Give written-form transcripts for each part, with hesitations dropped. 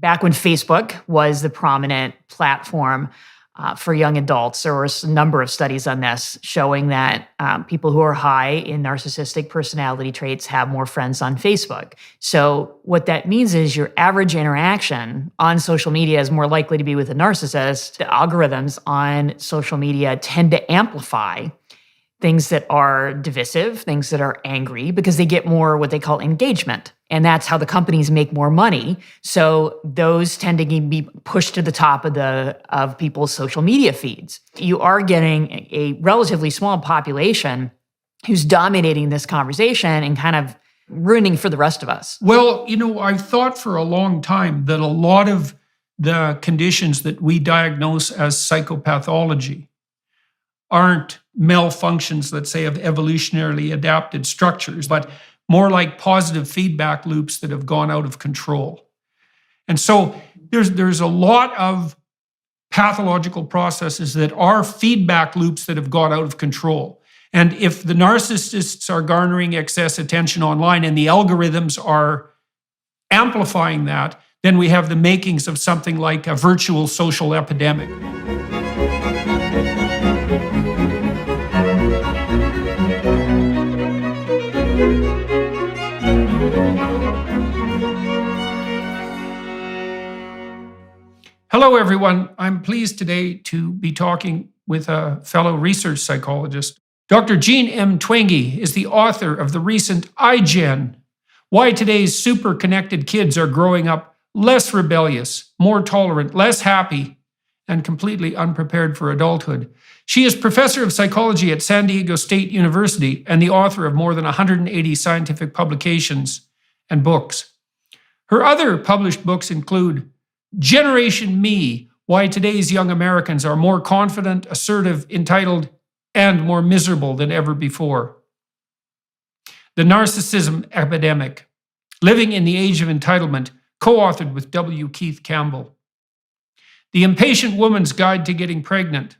back when Facebook was the prominent platform for young adults, there was a number of studies on this showing that people who are high in narcissistic personality traits have more friends on Facebook. So what that means is your average interaction on social media is more likely to be with a narcissist. The algorithms on social media tend to amplify things that are divisive, things that are angry, because they get more what they call engagement. And that's how the companies make more money. So those tend to be pushed to the top of people's social media feeds. You are getting a relatively small population who's dominating this conversation and kind of ruining for the rest of us. Well, I've thought for a long time that a lot of the conditions that we diagnose as psychopathology aren't malfunctions, let's say, of evolutionarily adapted structures, but more like positive feedback loops that have gone out of control. And so there's a lot of pathological processes that are feedback loops that have gone out of control. And if the narcissists are garnering excess attention online and the algorithms are amplifying that, then we have the makings of something like a virtual social epidemic. Hello, everyone. I'm pleased today to be talking with a fellow research psychologist. Dr. Jean M. Twenge is the author of the recent iGen, Why Today's Super Connected Kids Are Growing Up Less Rebellious, More Tolerant, Less Happy, and Completely Unprepared for Adulthood. She is professor of psychology at San Diego State University and the author of more than 180 scientific publications and books. Her other published books include Generation Me, Why Today's Young Americans Are More Confident, Assertive, Entitled, and More Miserable Than Ever Before. The Neuroticism Epidemic, Living in the Age of Entitlement, co-authored with W. Keith Campbell. The Impatient Woman's Guide to Getting Pregnant.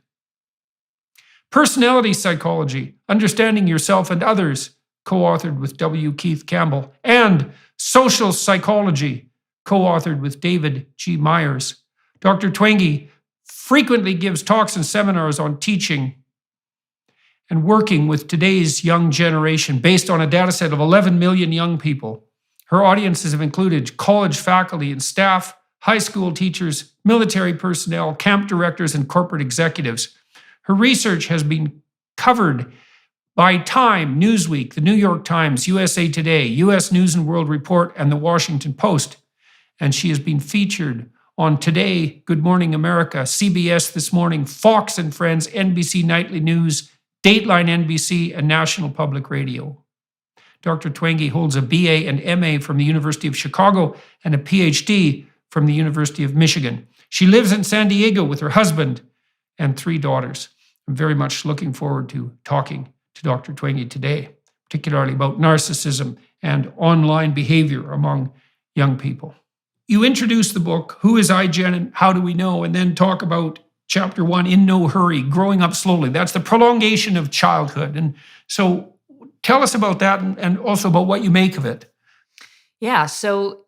Personality Psychology, Understanding Yourself and Others, co-authored with W. Keith Campbell. And Social Psychology, co-authored with David G. Myers. Dr. Twenge frequently gives talks and seminars on teaching and working with today's young generation based on a data set of 11 million young people. Her audiences have included college faculty and staff, high school teachers, military personnel, camp directors, and corporate executives. Her research has been covered by Time, Newsweek, the New York Times, USA Today, US News and World Report, and the Washington Post. And she has been featured on Today, Good Morning America, CBS This Morning, Fox and Friends, NBC Nightly News, Dateline NBC, and National Public Radio. Dr. Twenge holds a BA and MA from the University of Chicago and a PhD from the University of Michigan. She lives in San Diego with her husband and 3 daughters. I'm very much looking forward to talking to Dr. Twenge today, particularly about narcissism and online behavior among young people. You introduce the book, Who is iGen and How Do We Know? And then talk about chapter 1, In No Hurry, Growing Up Slowly. That's the prolongation of childhood. And so tell us about that and also about what you make of it. Yeah, so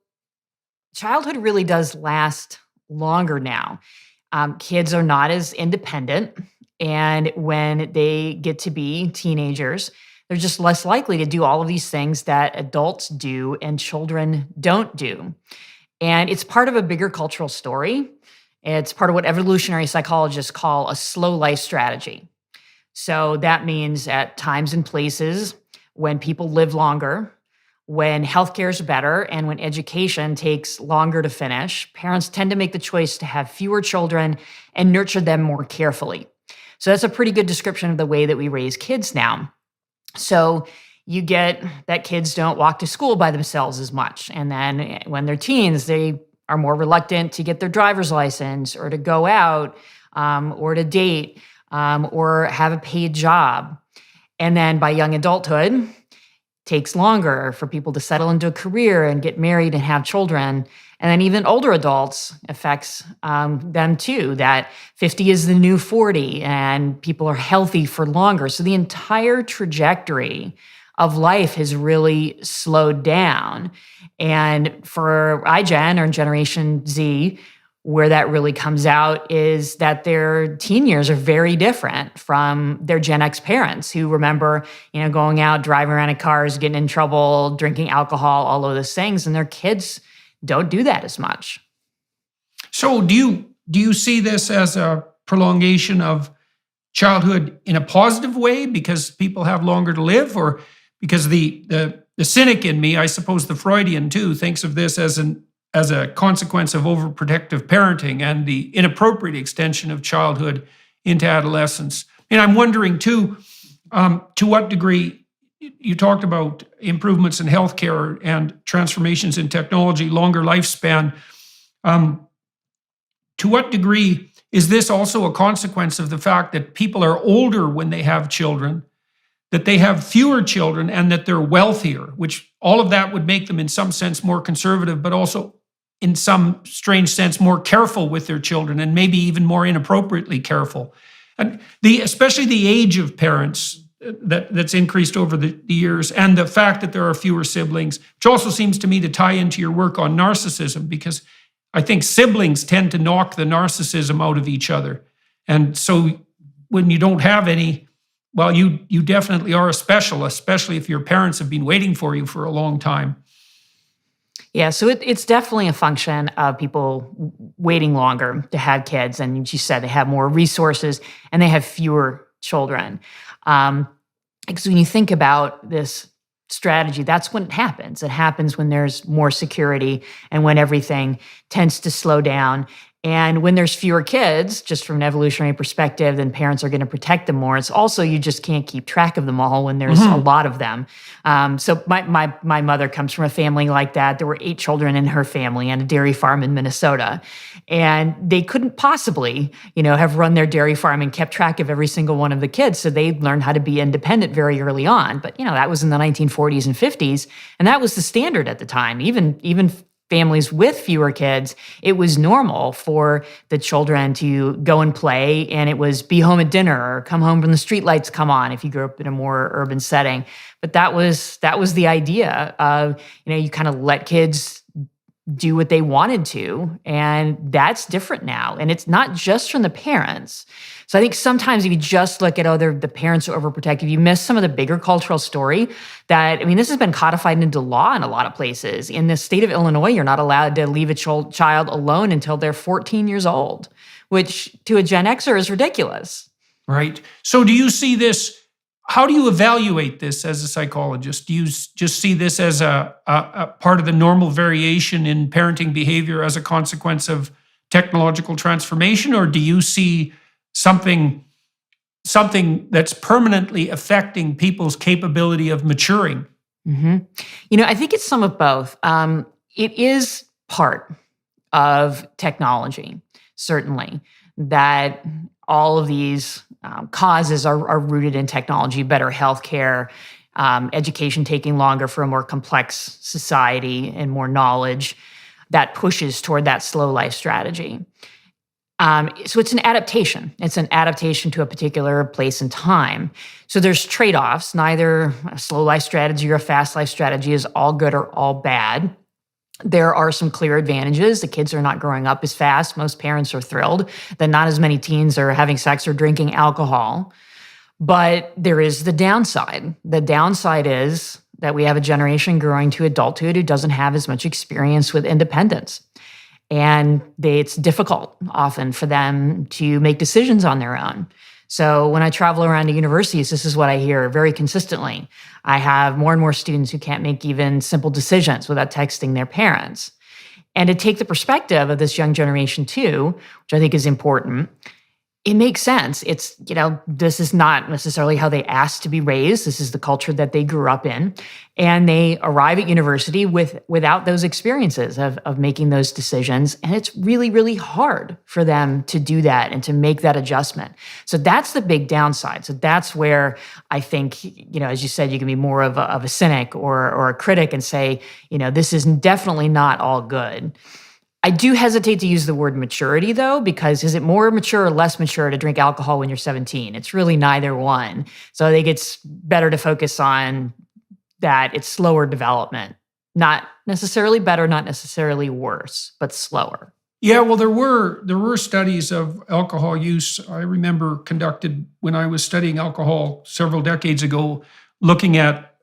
childhood really does last longer now. Kids are not as independent. And when they get to be teenagers, they're just less likely to do all of these things that adults do and children don't do. And it's part of a bigger cultural story. It's part of what evolutionary psychologists call a slow life strategy. So that means at times and places when people live longer, when healthcare is better, and when education takes longer to finish, parents tend to make the choice to have fewer children and nurture them more carefully. So that's a pretty good description of the way that we raise kids now. So you get that kids don't walk to school by themselves as much. And then when they're teens, they are more reluctant to get their driver's license or to go out or to date or have a paid job. And then by young adulthood, it takes longer for people to settle into a career and get married and have children. And then even older adults affects them too, that 50 is the new 40 and people are healthy for longer. So the entire trajectory of life has really slowed down. And for iGen or Generation Z, where that really comes out is that their teen years are very different from their Gen X parents who remember, going out, driving around in cars, getting in trouble, drinking alcohol, all of those things. And their kids don't do that as much. So do you see this as a prolongation of childhood in a positive way because people have longer to live, or because the cynic in me, I suppose the Freudian too, thinks of this as a consequence of overprotective parenting and the inappropriate extension of childhood into adolescence? And I'm wondering too, to what degree you talked about improvements in healthcare and transformations in technology, longer lifespan. To what degree is this also a consequence of the fact that people are older when they have children, that they have fewer children, and that they're wealthier, which all of that would make them in some sense more conservative, but also in some strange sense more careful with their children, and maybe even more inappropriately careful. And especially the age of parents that's increased over the years, and the fact that there are fewer siblings, which also seems to me to tie into your work on narcissism, because I think siblings tend to knock the narcissism out of each other. And so when you don't have any, well, you definitely are a special, especially if your parents have been waiting for you for a long time. Yeah, so it's definitely a function of people waiting longer to have kids. And you said they have more resources and they have fewer children. Because when you think about this strategy, that's when it happens. It happens when there's more security and when everything tends to slow down. And when there's fewer kids, just from an evolutionary perspective, then parents are going to protect them more. It's also, you just can't keep track of them all when there's a lot of them. So my mother comes from a family like that. There were 8 children in her family and a dairy farm in Minnesota. And they couldn't possibly, have run their dairy farm and kept track of every single one of the kids. So they learned how to be independent very early on. But, that was in the 1940s and 50s. And that was the standard at the time. Even families with fewer kids, it was normal for the children to go and play, and it was be home at dinner or come home when the streetlights come on if you grew up in a more urban setting. But that was the idea of, you kind of let kids do what they wanted to, and that's different now. And it's not just from the parents. So I think sometimes if you just look at, the parents are overprotective, you miss some of the bigger cultural story that, this has been codified into law in a lot of places. In the state of Illinois, you're not allowed to leave a child alone until they're 14 years old, which to a Gen Xer is ridiculous. Right. So do you see this? How do you evaluate this as a psychologist? Do you just see this as a part of the normal variation in parenting behavior as a consequence of technological transformation, or do you see something that's permanently affecting people's capability of maturing? I think it's some of both. It is part of technology, certainly, that all of these causes are rooted in technology, better healthcare, education taking longer for a more complex society and more knowledge that pushes toward that slow life strategy. So it's an adaptation. It's an adaptation to a particular place and time. So there's trade-offs. Neither a slow life strategy or a fast life strategy is all good or all bad. There are some clear advantages. The kids are not growing up as fast. Most parents are thrilled that not as many teens are having sex or drinking alcohol. But there is the downside. The downside is that we have a generation growing to adulthood who doesn't have as much experience with independence. And it's difficult often for them to make decisions on their own. So when I travel around to universities, this is what I hear very consistently. I have more and more students who can't make even simple decisions without texting their parents. And to take the perspective of this young generation too, which I think is important, it makes sense. It's, this is not necessarily how they asked to be raised. This is the culture that they grew up in. And they arrive at university without those experiences of making those decisions. And it's really, really hard for them to do that and to make that adjustment. So that's the big downside. So that's where I think, as you said, you can be more of a cynic or a critic and say, this is definitely not all good. I do hesitate to use the word maturity, though, because is it more mature or less mature to drink alcohol when you're 17? It's really neither one. So I think it's better to focus on that it's slower development. Not necessarily better, not necessarily worse, but slower. Yeah, well, there were studies of alcohol use I remember conducted when I was studying alcohol several decades ago, looking at,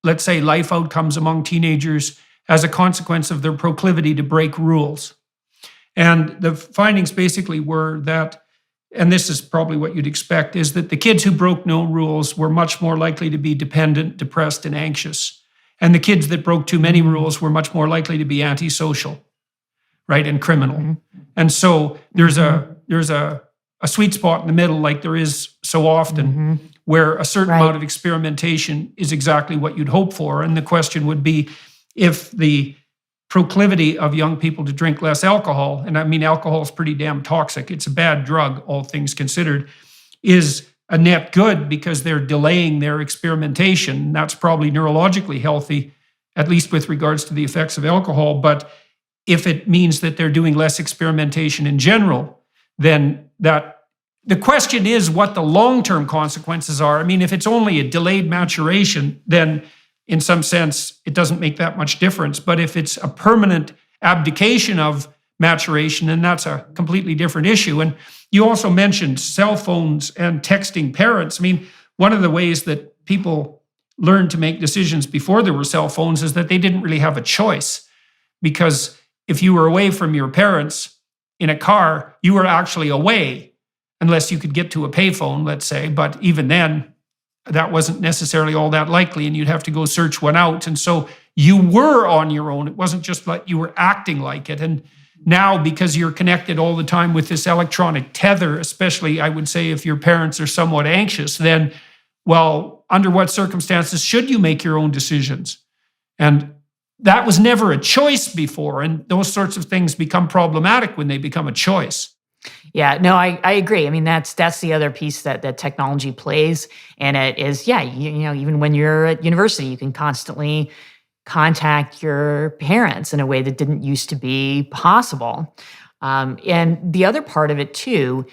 let's say, life outcomes among teenagers as a consequence of their proclivity to break rules. And the findings basically were that, and this is probably what you'd expect, is that the kids who broke no rules were much more likely to be dependent, depressed, and anxious. And the kids that broke too many rules were much more likely to be antisocial, right, and criminal. Mm-hmm. And so there's a sweet spot in the middle, like there is so often, where a certain amount of experimentation is exactly what you'd hope for. And the question would be, if the proclivity of young people to drink less alcohol, and I mean alcohol is pretty damn toxic, it's a bad drug, all things considered, is a net good because they're delaying their experimentation. That's probably neurologically healthy, at least with regards to the effects of alcohol. But if it means that they're doing less experimentation in general, then the question is what the long-term consequences are. I mean, if it's only a delayed maturation, then in some sense, it doesn't make that much difference. But if it's a permanent abdication of maturation, then that's a completely different issue. And you also mentioned cell phones and texting parents. I mean, one of the ways that people learned to make decisions before there were cell phones is that they didn't really have a choice. Because if you were away from your parents in a car, you were actually away, unless you could get to a payphone, let's say. But even then, that wasn't necessarily all that likely, and you'd have to go search one out. And so you were on your own. It wasn't just like you were acting like it. And now, because you're connected all the time with this electronic tether, especially, I would say, if your parents are somewhat anxious, then, well, under what circumstances should you make your own decisions? And that was never a choice before. And those sorts of things become problematic when they become a choice. Yeah, no, I agree. I mean, that's the other piece that technology plays. And it is, yeah, you know, even when you're at university, you can constantly contact your parents in a way that didn't used to be possible. And the other part of it too,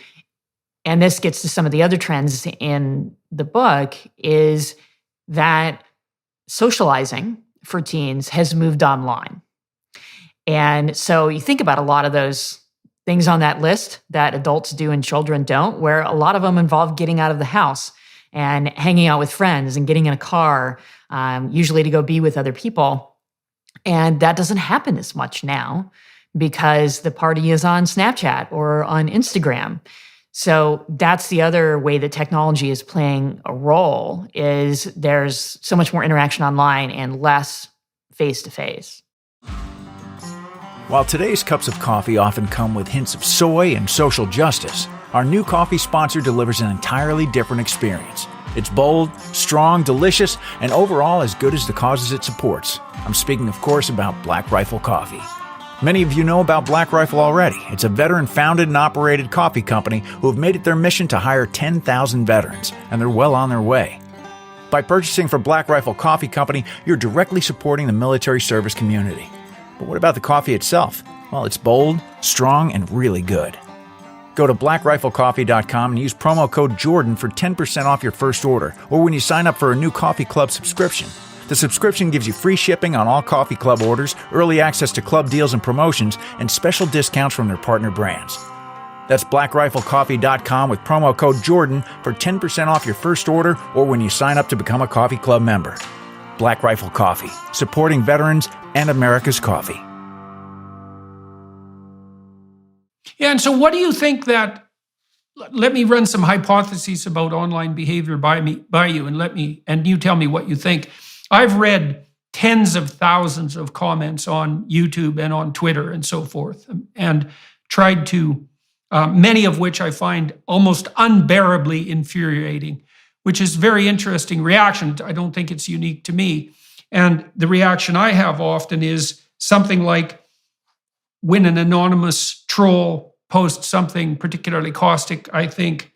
and this gets to some of the other trends in the book, is that socializing for teens has moved online. And so you think about a lot of those things on that list that adults do and children don't, where a lot of them involve getting out of the house and hanging out with friends and getting in a car, usually to go be with other people. And that doesn't happen as much now because the party is on Snapchat or on Instagram. So that's the other way that technology is playing a role, is there's so much more interaction online and less face-to-face. While today's cups of coffee often come with hints of soy and social justice, our new coffee sponsor delivers an entirely different experience. It's bold, strong, delicious, and overall as good as the causes it supports. I'm speaking, of course, about Black Rifle Coffee. Many of you know about Black Rifle already. It's a veteran-founded and operated coffee company who have made it their mission to hire 10,000 veterans, and they're well on their way. By purchasing from Black Rifle Coffee Company, you're directly supporting the military service community. But what about the coffee itself? Well, it's bold, strong, and really good. Go to blackriflecoffee.com and use promo code Jordan for 10% off your first order, or when you sign up for a new Coffee Club subscription. The subscription gives you free shipping on all Coffee Club orders, early access to club deals and promotions, and special discounts from their partner brands. That's blackriflecoffee.com with promo code Jordan for 10% off your first order, or when you sign up to become a Coffee Club member. Black Rifle Coffee, supporting veterans and America's coffee. Yeah, and so what do you think that, let me run some hypotheses about online behavior by you, and you tell me what you think. I've read tens of thousands of comments on YouTube and on Twitter and so forth, and tried to, many of which I find almost unbearably infuriating, which is a very interesting reaction. I don't think it's unique to me. And the reaction I have often is something like, when an anonymous troll posts something particularly caustic, I think,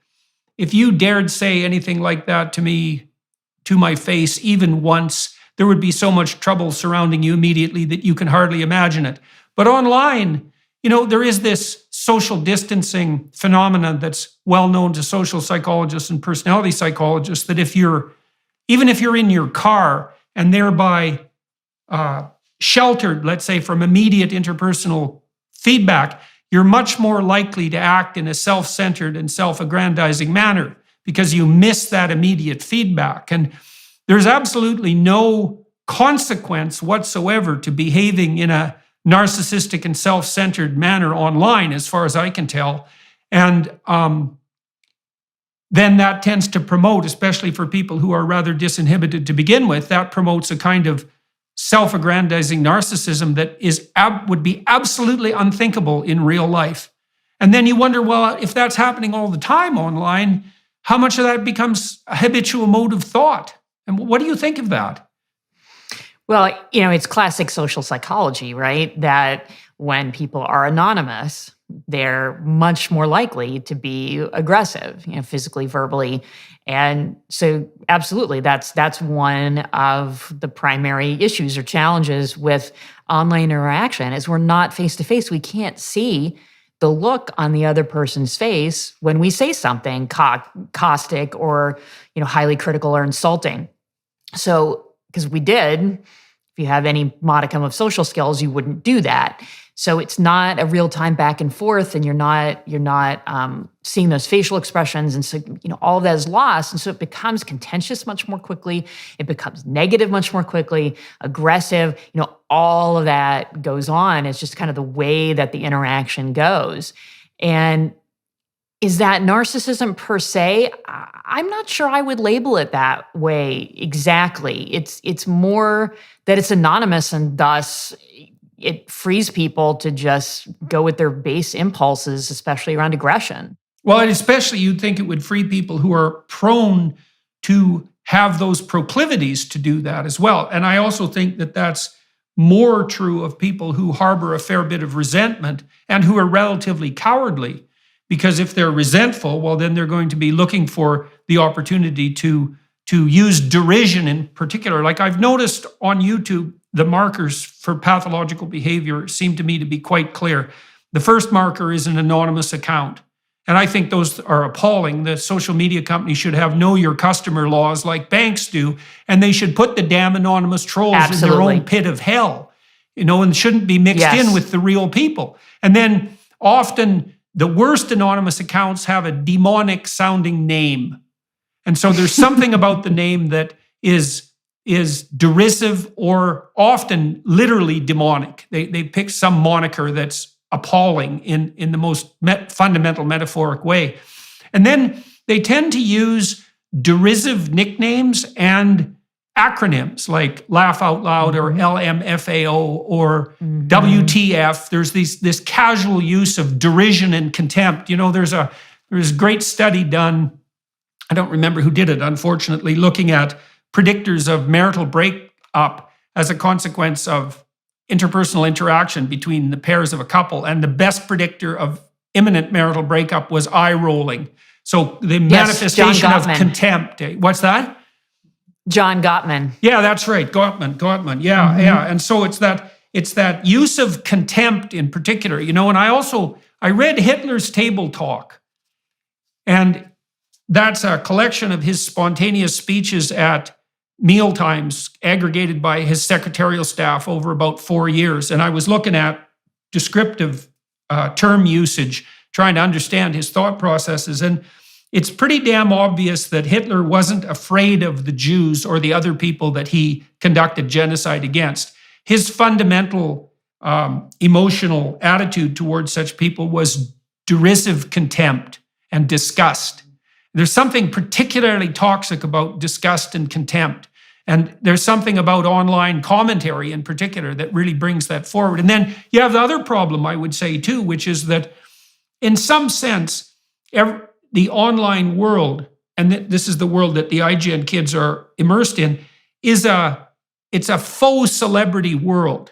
if you dared say anything like that to me, to my face, even once, there would be so much trouble surrounding you immediately that you can hardly imagine it. But online, you know, there is this social distancing phenomenon that's well known to social psychologists and personality psychologists, that even if you're in your car and thereby sheltered, let's say, from immediate interpersonal feedback, you're much more likely to act in a self-centered and self-aggrandizing manner because you miss that immediate feedback. And there's absolutely no consequence whatsoever to behaving in a narcissistic and self-centered manner online, as far as I can tell. And then that tends to promote, especially for people who are rather disinhibited to begin with, that promotes a kind of self-aggrandizing narcissism that would be absolutely unthinkable in real life. And then you wonder, well, if that's happening all the time online, how much of that becomes a habitual mode of thought? And what do you think of that? Well, it's classic social psychology, right? That when people are anonymous, they're much more likely to be aggressive, physically, verbally. And so absolutely, that's one of the primary issues or challenges with online interaction is we're not face to face. We can't see the look on the other person's face when we say something caustic or, highly critical or insulting. So, because we did, if you have any modicum of social skills, you wouldn't do that. So it's not a real time back and forth, and you're not seeing those facial expressions, and so all of that is lost, and so it becomes contentious much more quickly. It becomes negative much more quickly, aggressive. All of that goes on. It's just kind of the way that the interaction goes. And is that narcissism per se? I'm not sure I would label it that way exactly. It's more that it's anonymous, and thus it frees people to just go with their base impulses, especially around aggression. Well, and especially you'd think it would free people who are prone to have those proclivities to do that as well. And I also think that that's more true of people who harbor a fair bit of resentment and who are relatively cowardly. Because if they're resentful, well, then they're going to be looking for the opportunity to use derision in particular. Like I've noticed on YouTube, the markers for pathological behavior seem to me to be quite clear. The first marker is an anonymous account. And I think those are appalling. The social media companies should have know your customer laws like banks do, and they should put the damn anonymous trolls in their own pit of hell, and shouldn't be mixed in with the real people. And then often the worst anonymous accounts have a demonic sounding name. And so there's something about the name that is derisive or often literally demonic. They pick some moniker that's appalling in the most fundamental metaphoric way. And then they tend to use derisive nicknames and acronyms like Laugh Out Loud or LMFAO or WTF. There's this casual use of derision and contempt. There's a great study done, I don't remember who did it, unfortunately, looking at predictors of marital breakup as a consequence of interpersonal interaction between the pairs of a couple. And the best predictor of imminent marital breakup was eye rolling. So the manifestation of contempt. What's that? John Gottman. Yeah, that's right. Gottman. Yeah, yeah. And so it's that use of contempt in particular, and I read Hitler's Table Talk. And that's a collection of his spontaneous speeches at mealtimes aggregated by his secretarial staff over about 4 years. And I was looking at descriptive term usage, trying to understand his thought processes. And it's pretty damn obvious that Hitler wasn't afraid of the Jews or the other people that he conducted genocide against. His fundamental emotional attitude towards such people was derisive contempt and disgust. There's something particularly toxic about disgust and contempt. And there's something about online commentary in particular that really brings that forward. And then you have the other problem, I would say, too, which is that in some sense, the online world, and this is the world that the IGN kids are immersed in, it's a faux celebrity world,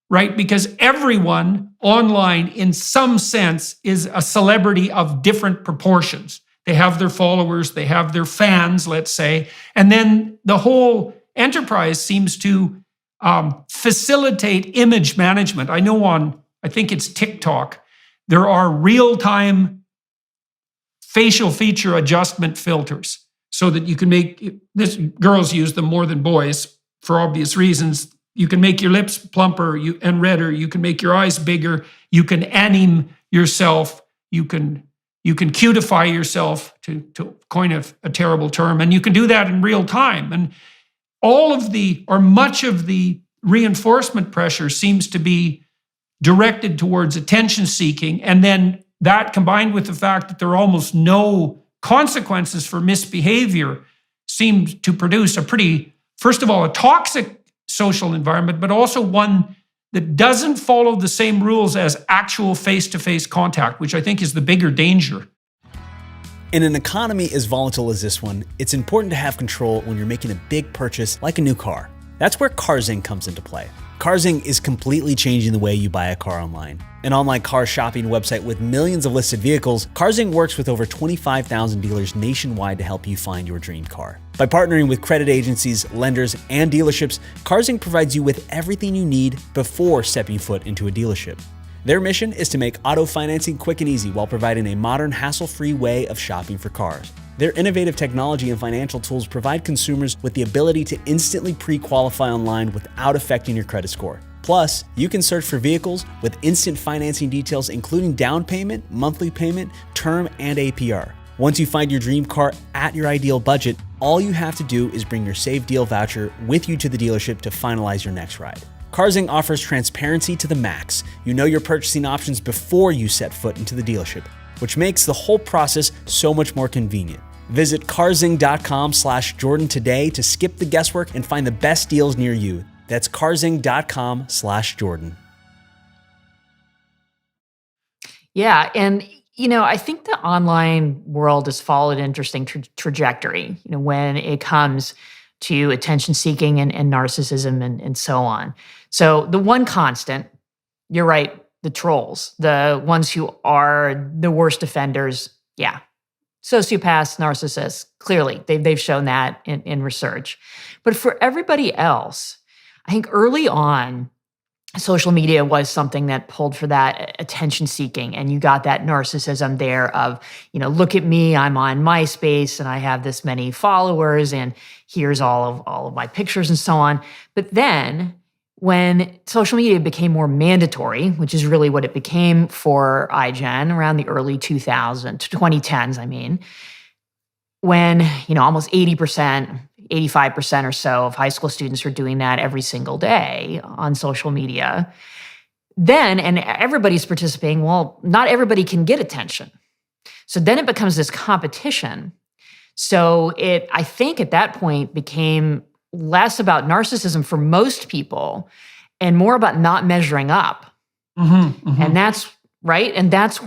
right? Because everyone online, in some sense, is a celebrity of different proportions. They have their followers, they have their fans, let's say, and then the whole enterprise seems to facilitate image management. I know I think it's TikTok, there are real-time facial feature adjustment filters so that you can girls use them more than boys, for obvious reasons. You can make your lips plumper and redder. You can make your eyes bigger. You can anime yourself. You can cutify yourself, to coin a terrible term. And you can do that in real time. And all of the, or much of the reinforcement pressure seems to be directed towards attention seeking. And then that combined with the fact that there are almost no consequences for misbehavior seems to produce a pretty, first of all, a toxic social environment, but also one that doesn't follow the same rules as actual face-to-face contact, which I think is the bigger danger. In an economy as volatile as this one, it's important to have control when you're making a big purchase like a new car. That's where Carzing comes into play. Carzing is completely changing the way you buy a car online. An online car shopping website with millions of listed vehicles, Carzing works with over 25,000 dealers nationwide to help you find your dream car. By partnering with credit agencies, lenders, and dealerships, Carzing provides you with everything you need before stepping foot into a dealership. Their mission is to make auto financing quick and easy while providing a modern, hassle-free way of shopping for cars. Their innovative technology and financial tools provide consumers with the ability to instantly pre-qualify online without affecting your credit score. Plus, you can search for vehicles with instant financing details including down payment, monthly payment, term, and APR. Once you find your dream car at your ideal budget, all you have to do is bring your saved deal voucher with you to the dealership to finalize your next ride. Carzing offers transparency to the max. You know your purchasing options before you set foot into the dealership, which makes the whole process so much more convenient. Visit carzing.com/Jordan today to skip the guesswork and find the best deals near you. That's carzing.com/Jordan. Yeah. And, I think the online world has followed an interesting trajectory, when it comes to attention seeking and narcissism and so on. So the one constant, you're right, the trolls, the ones who are the worst offenders. Yeah. Sociopaths, narcissists, clearly, they've shown that in research. But for everybody else, I think early on, social media was something that pulled for that attention seeking. And you got that narcissism there of, look at me, I'm on MySpace and I have this many followers and here's all of my pictures and so on. But then when social media became more mandatory, which is really what it became for iGen around the early 2010s, when, almost 80%, 85% or so of high school students are doing that every single day on social media, and everybody's participating, well, not everybody can get attention. So then it becomes this competition. So I think at that point became less about narcissism for most people and more about not measuring up. Mm-hmm, mm-hmm. And that's right. And that's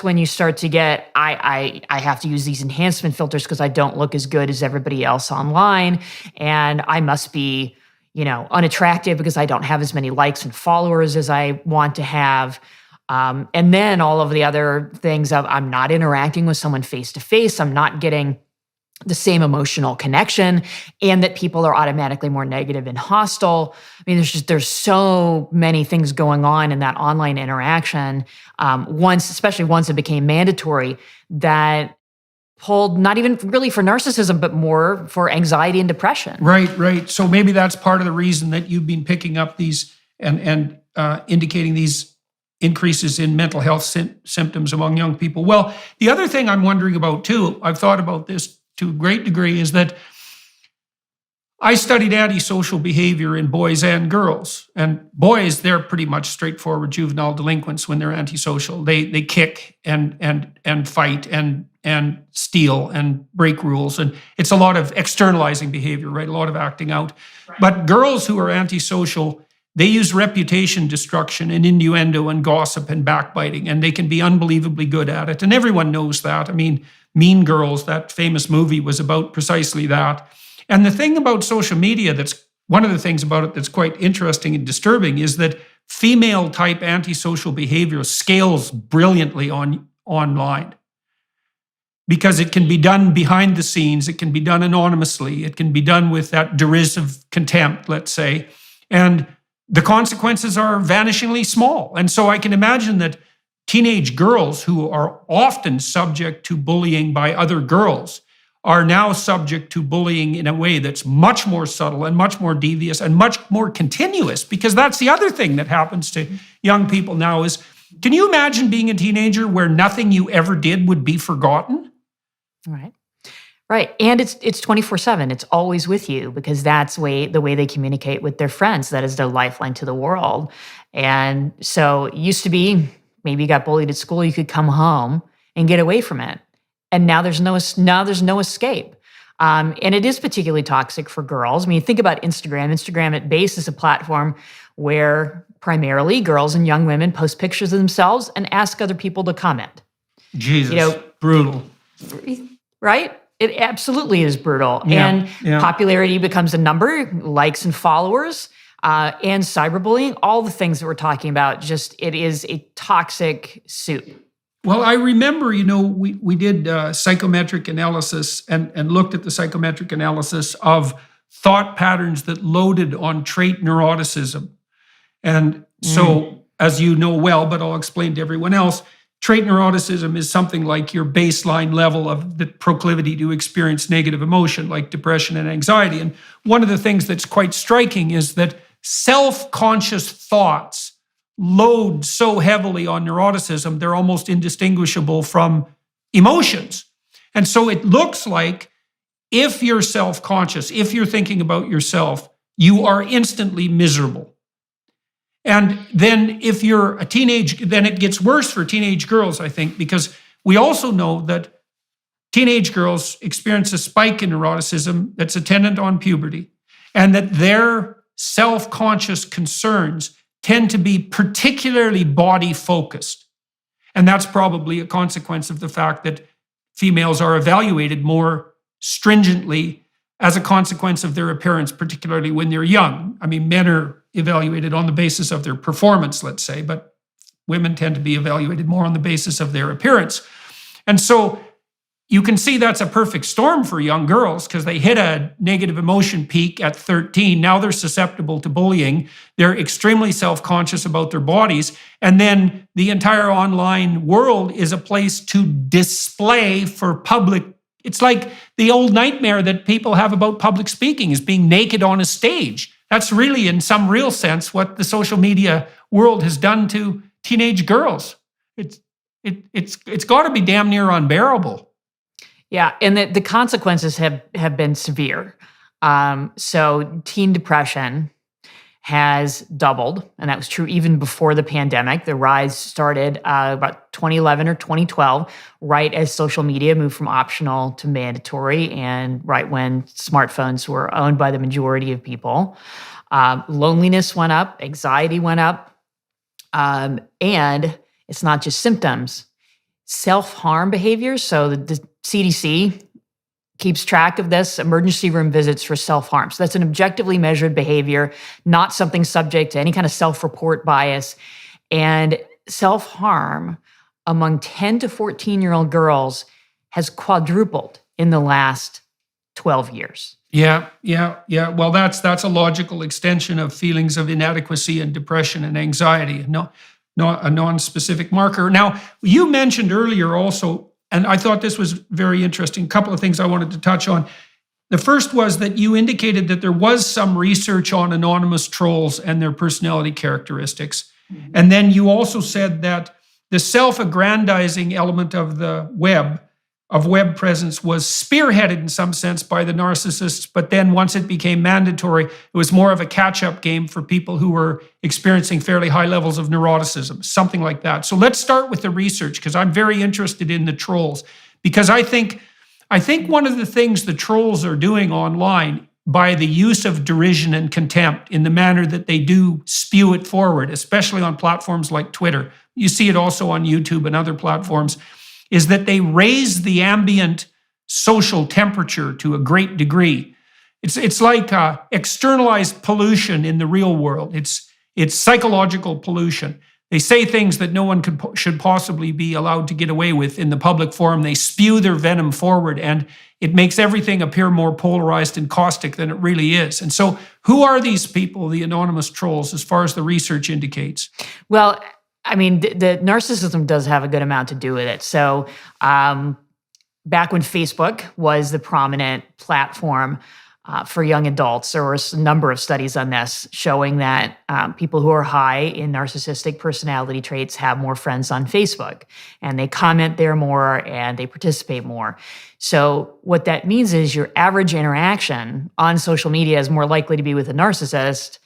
when you start to get, I have to use these enhancement filters because I don't look as good as everybody else online. And I must be, unattractive because I don't have as many likes and followers as I want to have. And then all of the other things of I'm not interacting with someone face to face. I'm not getting the same emotional connection, and that people are automatically more negative and hostile. There's so many things going on in that online interaction. Especially once it became mandatory, that pulled not even really for narcissism, but more for anxiety and depression. Right. So maybe that's part of the reason that you've been picking up these and indicating these increases in mental health symptoms among young people. Well, the other thing I'm wondering about too, I've thought about this to a great degree, is that I studied antisocial behavior in boys and girls. And boys, they're pretty much straightforward juvenile delinquents when they're antisocial. They kick and fight and steal and break rules. And it's a lot of externalizing behavior, right? A lot of acting out. Right. But girls who are antisocial, they use reputation destruction and innuendo and gossip and backbiting, and they can be unbelievably good at it. And everyone knows that. Mean Girls, that famous movie, was about precisely that. And the thing about social media, one of the things about it that's quite interesting and disturbing, is that female-type antisocial behavior scales brilliantly online. Because it can be done behind the scenes, it can be done anonymously, it can be done with that derisive contempt, let's say, and the consequences are vanishingly small. And so I can imagine that teenage girls who are often subject to bullying by other girls are now subject to bullying in a way that's much more subtle and much more devious and much more continuous, because that's the other thing that happens to young people now is, can you imagine being a teenager where nothing you ever did would be forgotten? Right. Right. And it's 24/7. It's always with you, because that's the way they communicate with their friends. That is their lifeline to the world. And so it used to be, maybe you got bullied at school, you could come home and get away from it. And now there's no escape. And it is particularly toxic for girls. I mean, think about Instagram. Instagram at base is a platform where primarily girls and young women post pictures of themselves and ask other people to comment. Jesus, brutal. Right? It absolutely is brutal. Yeah, And popularity becomes a number, likes and followers, and cyberbullying, all the things that we're talking about. Just, it is a toxic soup. Well, I remember, we did psychometric analysis and looked at the psychometric analysis of thought patterns that loaded on trait neuroticism. And so, as you know well, but I'll explain to everyone else, trait neuroticism is something like your baseline level of the proclivity to experience negative emotion, like depression and anxiety. And one of the things that's quite striking is that self-conscious thoughts load so heavily on neuroticism, they're almost indistinguishable from emotions. And so it looks like if you're self-conscious, if you're thinking about yourself, you are instantly miserable. And then if you're a teenage, then it gets worse for teenage girls, I think, because we also know that teenage girls experience a spike in neuroticism that's attendant on puberty, and that their self-conscious concerns tend to be particularly body-focused. And that's probably a consequence of the fact that females are evaluated more stringently as a consequence of their appearance, particularly when they're young. I mean, men are evaluated on the basis of their performance, let's say, but women tend to be evaluated more on the basis of their appearance. And so you can see that's a perfect storm for young girls, because they hit a negative emotion peak at 13. Now they're susceptible to bullying. They're extremely self-conscious about their bodies. And then the entire online world is a place to display for public. It's like the old nightmare that people have about public speaking, is being naked on a stage. That's really, in some real sense, what the social media world has done to teenage girls. It's got to be damn near unbearable. Yeah, and the consequences have been severe. So teen depression has doubled, and that was true even before the pandemic. The rise started about 2011 or 2012, right as social media moved from optional to mandatory, and right when smartphones were owned by the majority of people. Loneliness went up, anxiety went up, and it's not just symptoms. Self-harm behaviors. So the CDC keeps track of this, emergency room visits for self-harm. So that's an objectively measured behavior, not something subject to any kind of self-report bias. And self-harm among 10 to 14-year-old girls has quadrupled in the last 12 years. Yeah. Well, that's a logical extension of feelings of inadequacy and depression and anxiety. Not a non-specific marker. Now, you mentioned earlier also, and I thought this was very interesting, a couple of things I wanted to touch on. The first was that you indicated that there was some research on anonymous trolls and their personality characteristics. Mm-hmm. And then you also said that the self-aggrandizing element of the web presence was spearheaded in some sense by the narcissists, but then once it became mandatory, it was more of a catch-up game for people who were experiencing fairly high levels of neuroticism, something like that. So let's start with the research, because I'm very interested in the trolls, because I think one of the things the trolls are doing online, by the use of derision and contempt in the manner that they do spew it forward, especially on platforms like Twitter, you see it also on YouTube and other platforms, is that they raise the ambient social temperature to a great degree. It's like externalized pollution in the real world. It's psychological pollution. They say things that no one should possibly be allowed to get away with in the public forum. They spew their venom forward, and it makes everything appear more polarized and caustic than it really is. And so who are these people, the anonymous trolls, as far as the research indicates? Well, I mean, the narcissism does have a good amount to do with it. So back when Facebook was the prominent platform for young adults, there was a number of studies on this showing that people who are high in narcissistic personality traits have more friends on Facebook, and they comment there more and they participate more. So what that means is your average interaction on social media is more likely to be with a narcissist,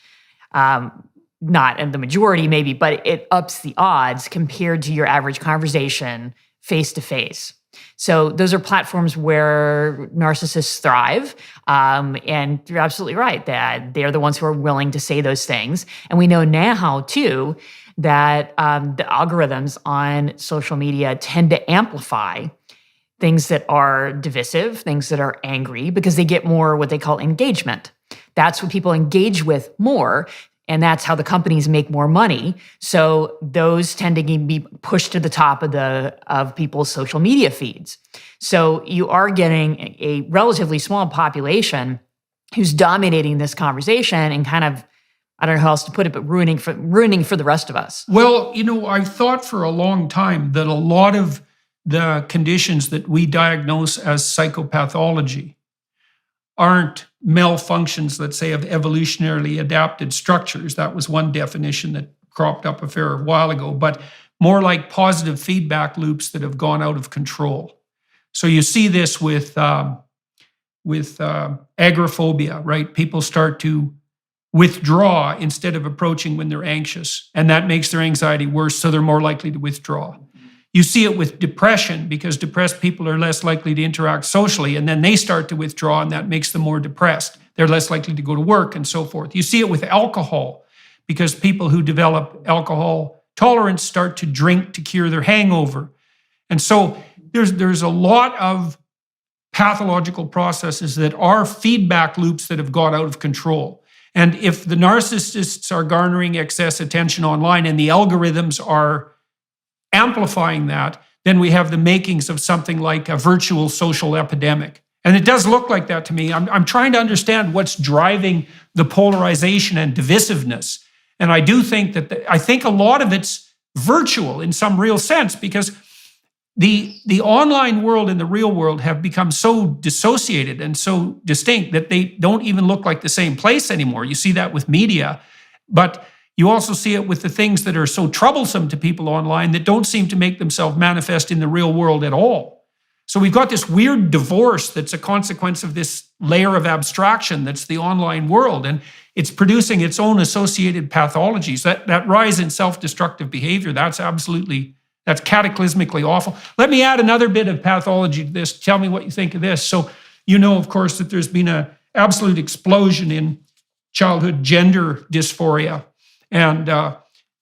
not in the majority maybe, but it ups the odds compared to your average conversation face to face. So those are platforms where narcissists thrive. And you're absolutely right that they're the ones who are willing to say those things. And we know now, too, that the algorithms on social media tend to amplify things that are divisive, things that are angry, because they get more what they call engagement. That's what people engage with more. And that's how the companies make more money. So those tend to be pushed to the top of people's social media feeds. So you are getting a relatively small population who's dominating this conversation and kind of, I don't know how else to put it, but ruining for the rest of us. Well, I've thought for a long time that a lot of the conditions that we diagnose as psychopathology aren't malfunctions, let's say, of evolutionarily adapted structures. That was one definition that cropped up a fair while ago, but more like positive feedback loops that have gone out of control. So you see this with agoraphobia, right? People start to withdraw instead of approaching when they're anxious, and that makes their anxiety worse, so they're more likely to withdraw. You see it with depression, because depressed people are less likely to interact socially, and then they start to withdraw, and that makes them more depressed. They're less likely to go to work and so forth. You see it with alcohol, because people who develop alcohol tolerance start to drink to cure their hangover. And so there's a lot of pathological processes that are feedback loops that have got out of control. And if the narcissists are garnering excess attention online and the algorithms are amplifying that, then we have the makings of something like a virtual social epidemic. And it does look like that to me. I'm trying to understand what's driving the polarization and divisiveness. And I do think that I think a lot of it's virtual in some real sense, because the online world and the real world have become so dissociated and so distinct that they don't even look like the same place anymore. You see that with media, but you also see it with the things that are so troublesome to people online that don't seem to make themselves manifest in the real world at all. So we've got this weird divorce that's a consequence of this layer of abstraction that's the online world, and it's producing its own associated pathologies. That rise in self-destructive behavior, that's cataclysmically awful. Let me add another bit of pathology to this. Tell me what you think of this. So of course, that there's been an absolute explosion in childhood gender dysphoria. And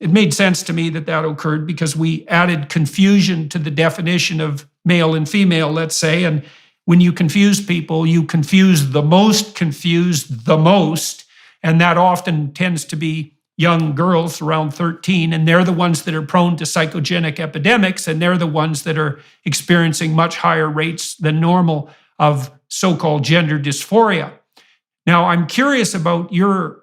it made sense to me that occurred because we added confusion to the definition of male and female, let's say. And when you confuse people, you confuse the most confused the most. And that often tends to be young girls around 13. And they're the ones that are prone to psychogenic epidemics. And they're the ones that are experiencing much higher rates than normal of so-called gender dysphoria. Now, I'm curious about your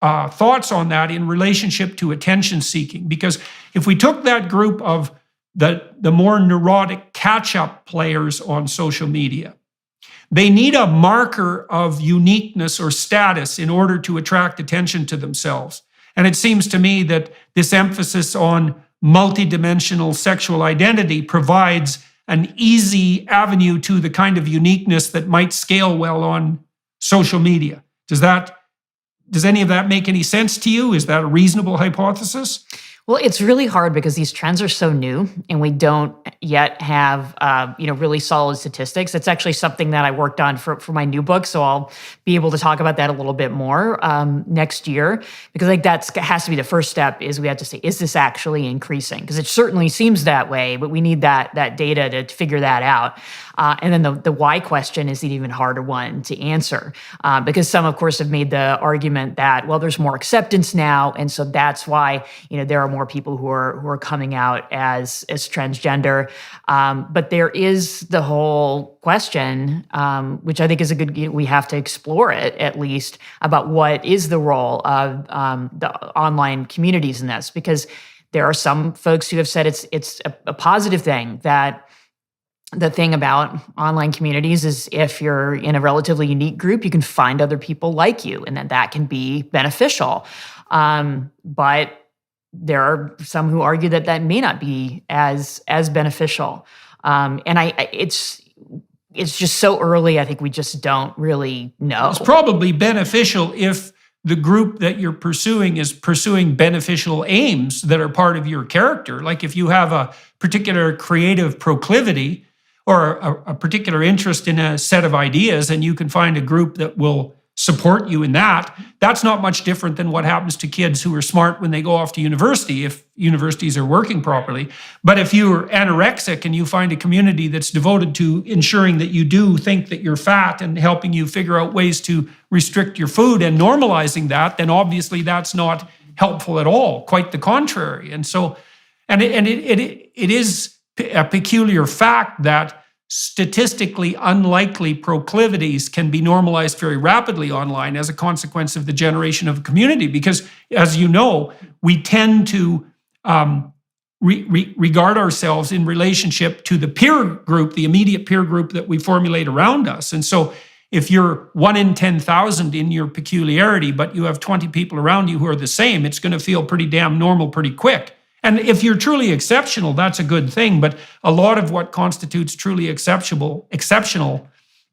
thoughts on that in relationship to attention seeking, because if we took that group of the more neurotic catch-up players on social media, they need a marker of uniqueness or status in order to attract attention to themselves. And it seems to me that this emphasis on multidimensional sexual identity provides an easy avenue to the kind of uniqueness that might scale well on social media. Does any of that make any sense to you? Is that a reasonable hypothesis? Well, it's really hard because these trends are so new and we don't yet have, really solid statistics. It's actually something that I worked on for my new book. So I'll be able to talk about that a little bit more next year, because that has to be the first step. Is we have to say, is this actually increasing? Because it certainly seems that way, but we need that data to figure that out. And then the why question is the even harder one to answer, because some, of course, have made the argument that, well, there's more acceptance now, and so that's why there are more people who are coming out as transgender. But there is the whole question, which I think is we have to explore it at least, about what is the role of the online communities in this, because there are some folks who have said it's a positive thing that the thing about online communities is if you're in a relatively unique group, you can find other people like you, and then that can be beneficial. But there are some who argue that that may not be as beneficial. And it's just so early. I think we just don't really know. It's probably beneficial if the group that you're pursuing is pursuing beneficial aims that are part of your character. Like if you have a particular creative proclivity or a particular interest in a set of ideas, and you can find a group that will support you in that, that's not much different than what happens to kids who are smart when they go off to university, if universities are working properly. But if you're anorexic and you find a community that's devoted to ensuring that you do think that you're fat and helping you figure out ways to restrict your food and normalizing that, then obviously that's not helpful at all, quite the contrary. And so, it is a peculiar fact that statistically unlikely proclivities can be normalized very rapidly online as a consequence of the generation of a community. Because, as you know, we tend to regard ourselves in relationship to the peer group, the immediate peer group that we formulate around us. And so if you're 1 in 10,000 in your peculiarity, but you have 20 people around you who are the same, it's going to feel pretty damn normal pretty quick. And if you're truly exceptional, that's a good thing. But a lot of what constitutes truly exceptional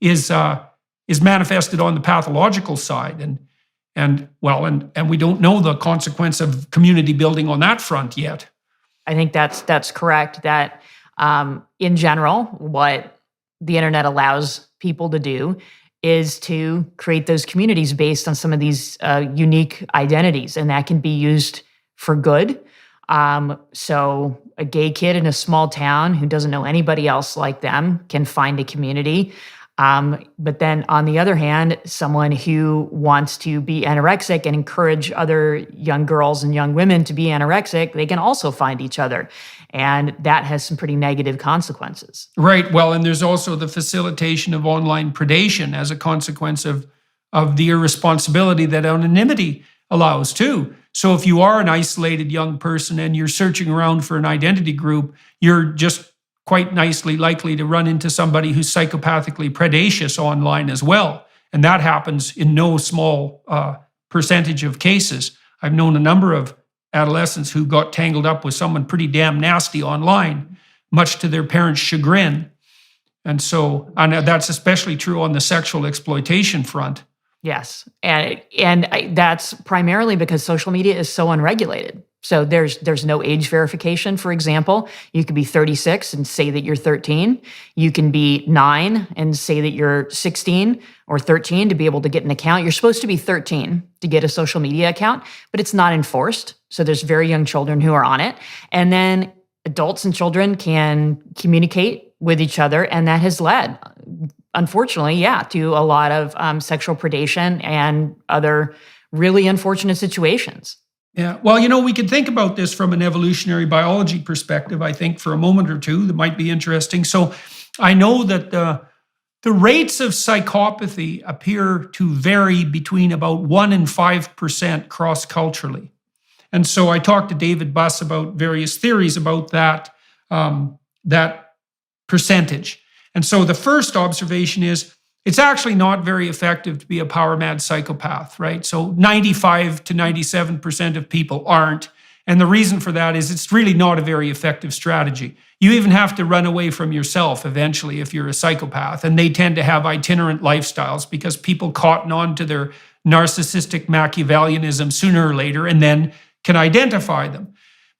is manifested on the pathological side, and we don't know the consequence of community building on that front yet. I think that's correct. That in general, what the internet allows people to do is to create those communities based on some of these unique identities, and that can be used for good. So a gay kid in a small town who doesn't know anybody else like them can find a community. But then on the other hand, someone who wants to be anorexic and encourage other young girls and young women to be anorexic, they can also find each other. And that has some pretty negative consequences. Right. Well, and there's also the facilitation of online predation as a consequence of the irresponsibility that anonymity allows too. So if you are an isolated young person and you're searching around for an identity group, you're just quite nicely likely to run into somebody who's psychopathically predacious online as well. And that happens in no small percentage of cases. I've known a number of adolescents who got tangled up with someone pretty damn nasty online, much to their parents' chagrin. And that's especially true on the sexual exploitation front. Yes, and that's primarily because social media is so unregulated. So there's no age verification, for example. You could be 36 and say that you're 13. You can be 9 and say that you're 16 or 13 to be able to get an account. You're supposed to be 13 to get a social media account, but it's not enforced. So there's very young children who are on it. And then adults and children can communicate with each other, and that has led, unfortunately, to a lot of sexual predation and other really unfortunate situations. Yeah, well, we could think about this from an evolutionary biology perspective, I think, for a moment or two. That might be interesting. So I know that the rates of psychopathy appear to vary between about 1 and 5% cross-culturally. And so I talked to David Buss about various theories about that percentage. And so the first observation is it's actually not very effective to be a power-mad psychopath, right? So 95 to 97% of people aren't. And the reason for that is it's really not a very effective strategy. You even have to run away from yourself eventually if you're a psychopath. And they tend to have itinerant lifestyles because people cotton on to their narcissistic Machiavellianism sooner or later and then can identify them.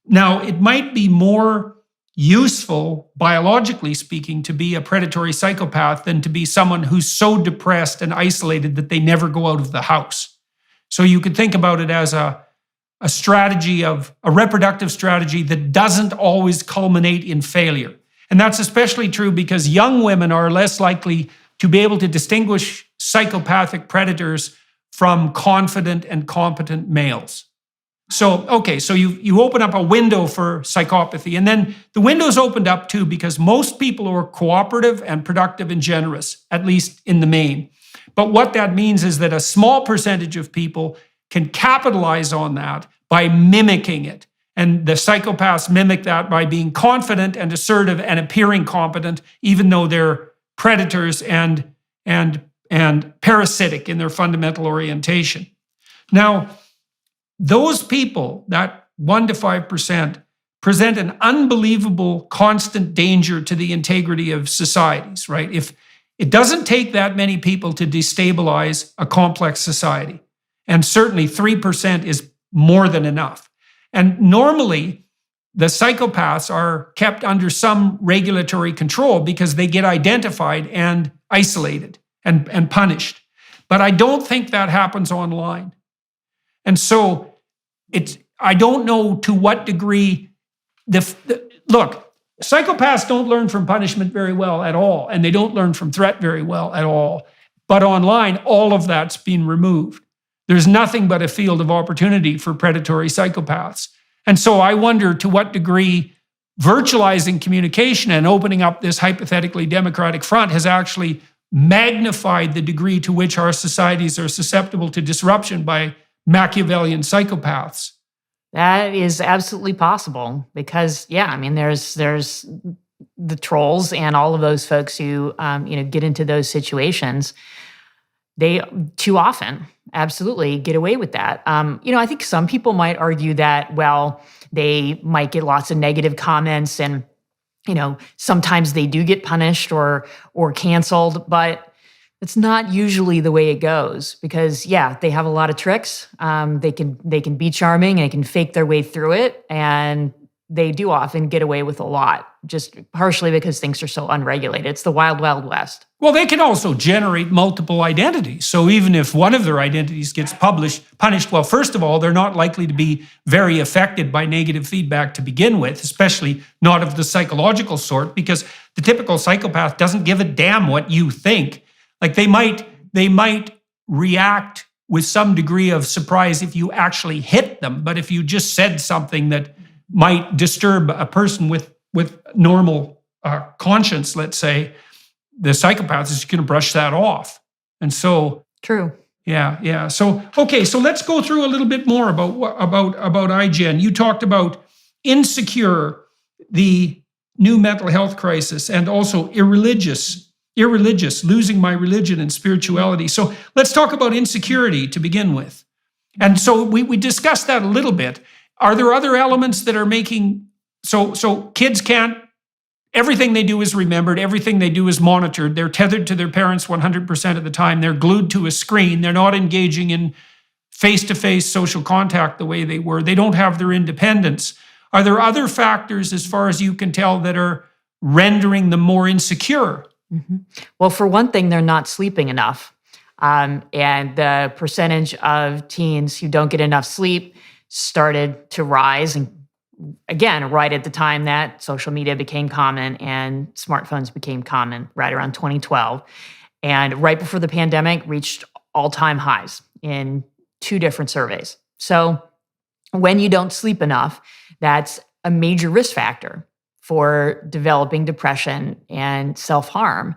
Now, it might be more useful, biologically speaking, to be a predatory psychopath than to be someone who's so depressed and isolated that they never go out of the house. So you could think about it as a strategy of a reproductive strategy that doesn't always culminate in failure. And that's especially true because young women are less likely to be able to distinguish psychopathic predators from confident and competent males. So you open up a window for psychopathy, and then the window's opened up too because most people are cooperative and productive and generous, at least in the main. But what that means is that a small percentage of people can capitalize on that by mimicking it. And the psychopaths mimic that by being confident and assertive and appearing competent, even though they're predators and parasitic in their fundamental orientation. Now, those people, that 1 to 5%, present an unbelievable constant danger to the integrity of societies, right? If it doesn't take that many people to destabilize a complex society, and certainly 3% is more than enough. And normally, the psychopaths are kept under some regulatory control because they get identified and isolated and punished. But I don't think that happens online. And so I don't know to what degree look, psychopaths don't learn from punishment very well at all, and they don't learn from threat very well at all. But online, all of that's been removed. There's nothing but a field of opportunity for predatory psychopaths. And so I wonder to what degree virtualizing communication and opening up this hypothetically democratic front has actually magnified the degree to which our societies are susceptible to disruption by Machiavellian psychopaths. That is absolutely possible because, there's the trolls and all of those folks who, get into those situations. They too often absolutely get away with that. I think some people might argue that, well, they might get lots of negative comments and, sometimes they do get punished or canceled, but it's not usually the way it goes because, they have a lot of tricks. They can be charming and they can fake their way through it. And they do often get away with a lot, just partially because things are so unregulated. It's the wild, wild west. Well, they can also generate multiple identities. So even if one of their identities gets punished, well, first of all, they're not likely to be very affected by negative feedback to begin with, especially not of the psychological sort, because the typical psychopath doesn't give a damn what you think. Like they might react with some degree of surprise if you actually hit them, but if you just said something that might disturb a person with normal conscience, let's say, the psychopath is going to brush that off. And so, true. Yeah. So, okay, so let's go through a little bit more about iGen. You talked about insecure, the new mental health crisis, and also irreligious, losing my religion and spirituality. So let's talk about insecurity to begin with. And so we discussed that a little bit. Are there other elements that are making, so kids can't, everything they do is remembered, everything they do is monitored, they're tethered to their parents 100% of the time, they're glued to a screen, they're not engaging in face-to-face social contact the way they were, they don't have their independence. Are there other factors, as far as you can tell, that are rendering them more insecure? Mm-hmm. Well, for one thing, they're not sleeping enough. And the percentage of teens who don't get enough sleep started to rise. And again, right at the time that social media became common and smartphones became common, right around 2012. And right before the pandemic, reached all-time highs in 2 different surveys. So when you don't sleep enough, that's a major risk factor for developing depression and self-harm.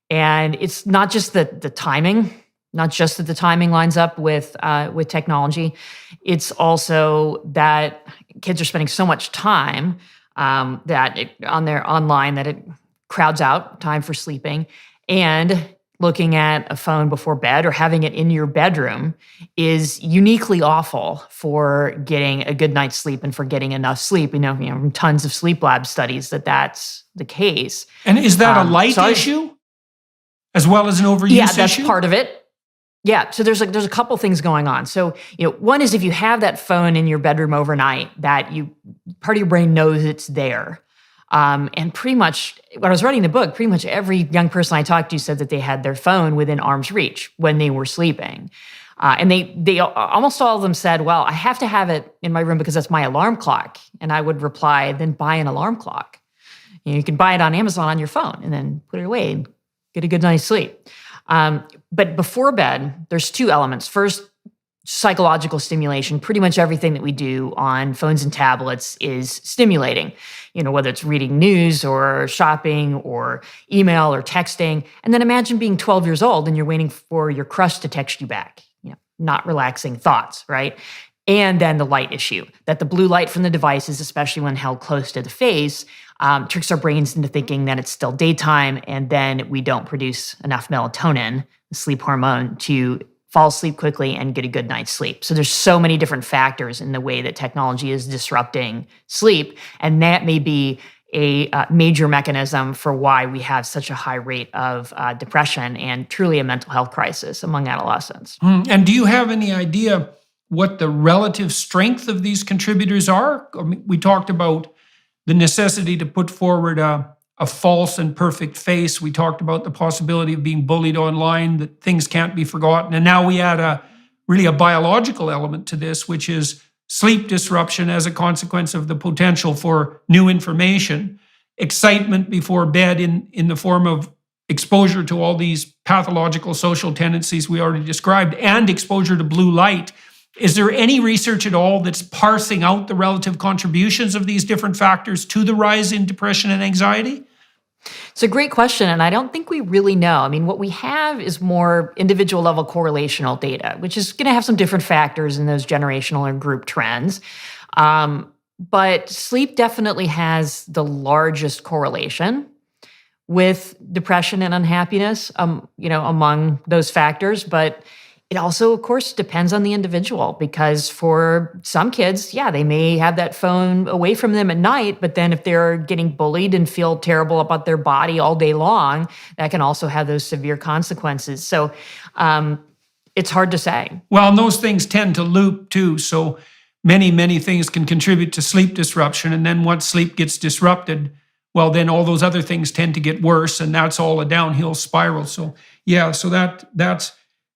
And it's not just the timing, not just that the timing lines up with technology. It's also that kids are spending so much time on their online that it crowds out time for sleeping. And looking at a phone before bed or having it in your bedroom is uniquely awful for getting a good night's sleep and for getting enough sleep. From tons of sleep lab studies that's the case. And is that a light issue as well as an overuse issue? Yeah, that's part of it. Yeah, so there's a couple things going on. So, one is if you have that phone in your bedroom overnight, that part of your brain knows it's there. And pretty much, when I was writing the book, pretty much every young person I talked to said that they had their phone within arm's reach when they were sleeping. And they almost all of them said, well, I have to have it in my room because that's my alarm clock. And I would reply, then buy an alarm clock. You can buy it on Amazon on your phone and then put it away and get a good night's sleep. But before bed, there's 2 elements. First, psychological stimulation. Pretty much everything that we do on phones and tablets is stimulating, whether it's reading news or shopping or email or texting. And then imagine being 12 years old and you're waiting for your crush to text you back, not relaxing thoughts, right? And then the light issue, that the blue light from the devices, especially when held close to the face, tricks our brains into thinking that it's still daytime, and then we don't produce enough melatonin, the sleep hormone, to fall asleep quickly and get a good night's sleep. So there's so many different factors in the way that technology is disrupting sleep, and that may be a major mechanism for why we have such a high rate of depression and truly a mental health crisis among adolescents. And do you have any idea what the relative strength of these contributors are? I mean, we talked about the necessity to put forward a false and perfect face. We talked about the possibility of being bullied online, that things can't be forgotten. And now we add really a biological element to this, which is sleep disruption as a consequence of the potential for new information, excitement before bed in the form of exposure to all these pathological social tendencies we already described, and exposure to blue light. Is there any research at all that's parsing out the relative contributions of these different factors to the rise in depression and anxiety? It's a great question, and I don't think we really know. I mean, what we have is more individual level correlational data, which is going to have some different factors in those generational or group trends. But sleep definitely has the largest correlation with depression and unhappiness, among those factors. But it also, of course, depends on the individual, because for some kids, they may have that phone away from them at night, but then if they're getting bullied and feel terrible about their body all day long, that can also have those severe consequences. So it's hard to say. Well, and those things tend to loop too. So many things can contribute to sleep disruption. And then once sleep gets disrupted, well, then all those other things tend to get worse, and that's all a downhill spiral. So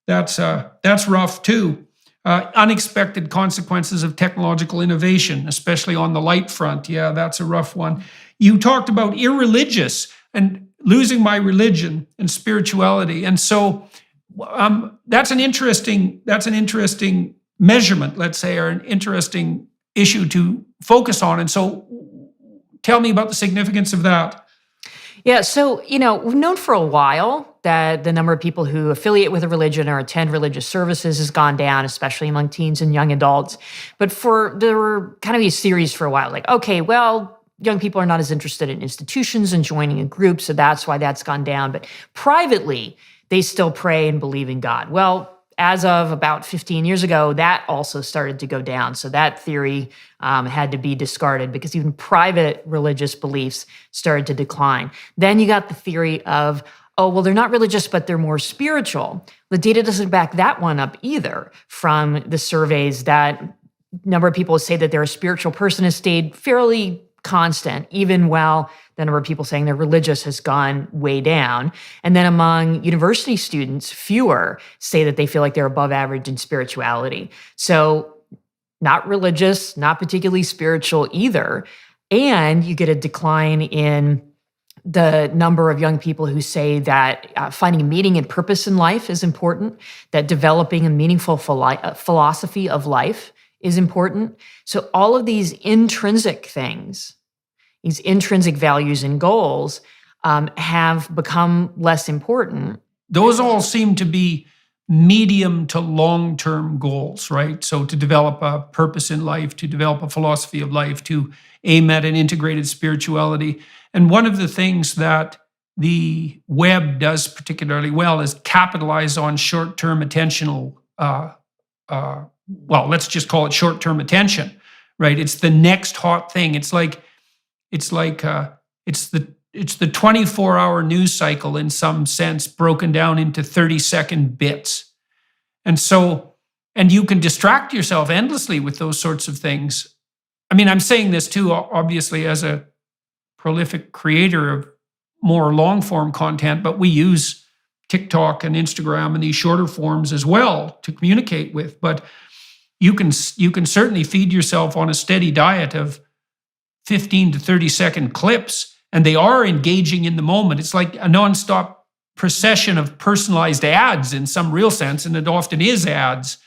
that's rough too. Unexpected consequences of technological innovation, especially on the light front. Yeah, that's a rough one. You talked about irreligious and losing my religion and spirituality. And so that's an interesting measurement, let's say, or an interesting issue to focus on. And so tell me about the significance of that. Yeah, so, we've known for a while that the number of people who affiliate with a religion or attend religious services has gone down, especially among teens and young adults. But there were kind of these theories for a while, like, okay, well, young people are not as interested in institutions and joining a group, so that's why that's gone down. But privately, they still pray and believe in God. Well, as of about 15 years ago, that also started to go down. So that theory had to be discarded, because even private religious beliefs started to decline. Then you got the theory of, oh, well, they're not religious, but they're more spiritual. The data doesn't back that one up either. From the surveys, that number of people who say that they're a spiritual person has stayed fairly constant, even while the number of people saying they're religious has gone way down. And then among university students, fewer say that they feel like they're above average in spirituality. So not religious, not particularly spiritual either. And you get a decline in the number of young people who say that finding meaning and purpose in life is important, that developing a meaningful philosophy of life is important. So all of these intrinsic things, these intrinsic values and goals, have become less important. Those all seem to be medium to long-term goals, right? So to develop a purpose in life, to develop a philosophy of life, to aim at an integrated spirituality. And one of the things that the web does particularly well is capitalize on short-term attentional, let's just call it short-term attention, right? It's the next hot thing. It's the 24-hour news cycle in some sense, broken down into 30-second bits. And you can distract yourself endlessly with those sorts of things. I mean, I'm saying this too, obviously, as a prolific creator of more long-form content, but we use TikTok and Instagram and these shorter forms as well to communicate with. But you can certainly feed yourself on a steady diet of 15 to 30-second clips, and they are engaging in the moment. It's like a nonstop procession of personalized ads in some real sense, and it often is ads.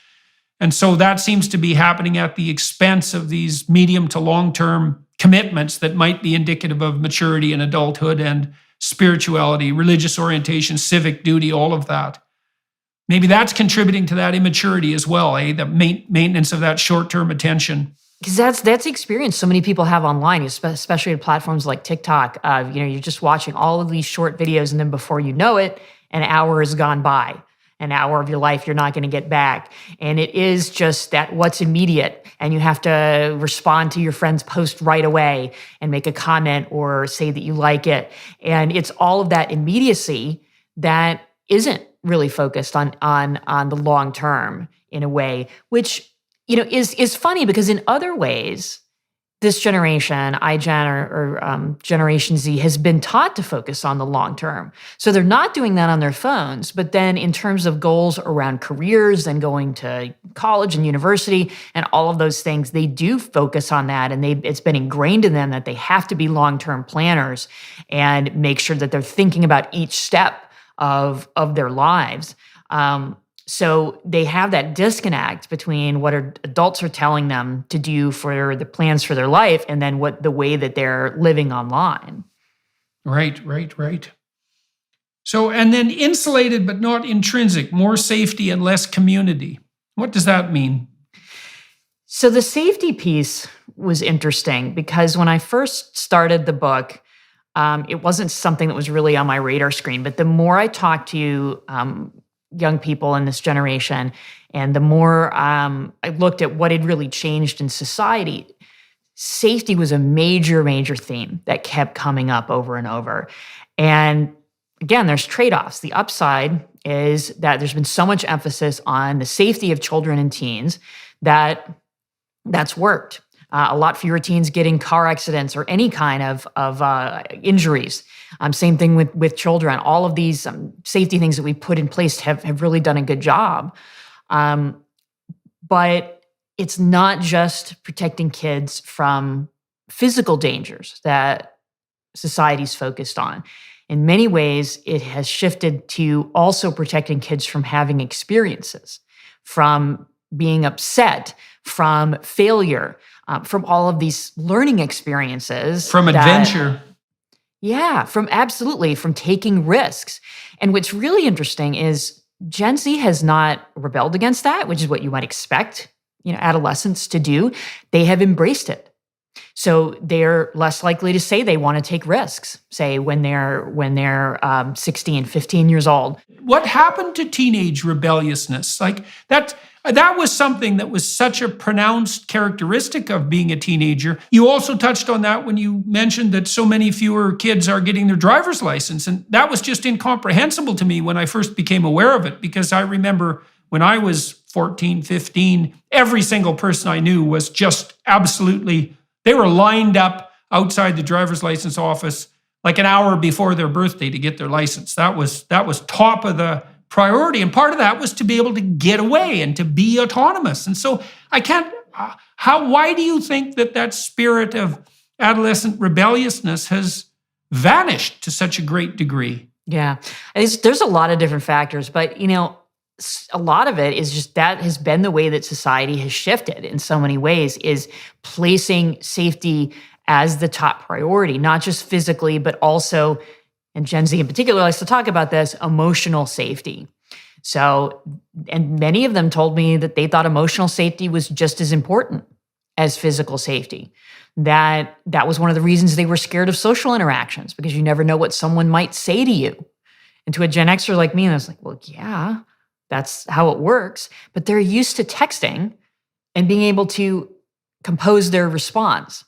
And so that seems to be happening at the expense of these medium to long-term commitments that might be indicative of maturity and adulthood and spirituality, religious orientation, civic duty, all of that. Maybe that's contributing to that immaturity as well, the maintenance of that short-term attention. Because that's the experience so many people have online, especially in platforms like TikTok. You're just watching all of these short videos, and then before you know it, an hour has gone by. An hour of your life you're not going to get back. And it is just that what's immediate, and you have to respond to your friend's post right away and make a comment or say that you like it. And it's all of that immediacy that isn't really focused on the long term in a way, which is funny, because in other ways, this generation, iGen or Generation Z, has been taught to focus on the long term. So they're not doing that on their phones. But then in terms of goals around careers and going to college and university and all of those things, they do focus on that. And it's been ingrained in them that they have to be long-term planners and make sure that they're thinking about each step of their lives. So they have that disconnect between what adults are telling them to do for the plans for their life and then the way that they're living online. Right. So, and then insulated but not intrinsic, more safety and less community. What does that mean? So the safety piece was interesting, because when I first started the book, it wasn't something that was really on my radar screen. But the more I talked to young people in this generation, and the more I looked at what had really changed in society, safety was a major, major theme that kept coming up over and over. And again, there's trade-offs. The upside is that there's been so much emphasis on the safety of children and teens that's worked. A lot fewer teens getting car accidents or any kind of injuries. Same thing with children. All of these safety things that we put in place have really done a good job. But it's not just protecting kids from physical dangers that society's focused on. In many ways, it has shifted to also protecting kids from having experiences, from being upset, from failure, from all of these learning experiences. From adventure. Yeah, from taking risks. And what's really interesting is Gen Z has not rebelled against that, which is what you might expect, adolescents to do. They have embraced it. So they're less likely to say they want to take risks, say when they're 16, 15 years old. What happened to teenage rebelliousness? Like that was something that was such a pronounced characteristic of being a teenager. You also touched on that when you mentioned that so many fewer kids are getting their driver's license. And that was just incomprehensible to me when I first became aware of it, because I remember when I was 14, 15, every single person I knew was just absolutely, they were lined up outside the driver's license office like an hour before their birthday to get their license. That was top of the priority. And part of that was to be able to get away and to be autonomous. And so why do you think that spirit of adolescent rebelliousness has vanished to such a great degree? Yeah, there's a lot of different factors, but a lot of it is just that has been the way that society has shifted in so many ways, is placing safety as the top priority, not just physically, but also, and Gen Z in particular likes to talk about this, emotional safety. So, and many of them told me that they thought emotional safety was just as important as physical safety. That was one of the reasons they were scared of social interactions, because you never know what someone might say to you. And to a Gen Xer like me, I was like, well, yeah, that's how it works. But they're used to texting and being able to compose their response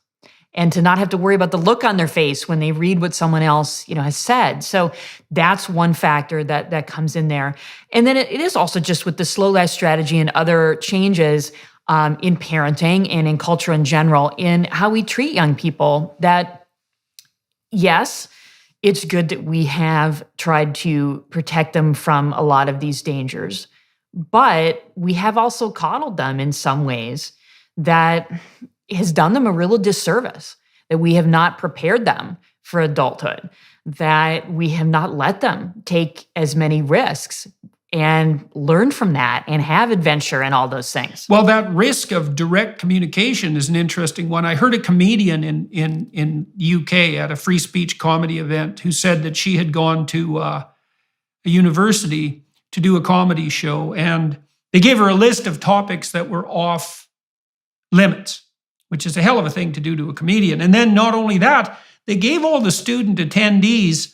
and to not have to worry about the look on their face when they read what someone else, has said. So that's one factor that comes in there. And then it is also just with the slow life strategy and other changes in parenting and in culture in general, in how we treat young people, that yes, it's good that we have tried to protect them from a lot of these dangers, but we have also coddled them in some ways that has done them a real disservice, that we have not prepared them for adulthood, that we have not let them take as many risks and learn from that and have adventure and all those things. Well, that risk of direct communication is an interesting one. I heard a comedian in UK at a free speech comedy event who said that she had gone to a university to do a comedy show, and they gave her a list of topics that were off limits, which is a hell of a thing to do to a comedian. And then not only that, they gave all the student attendees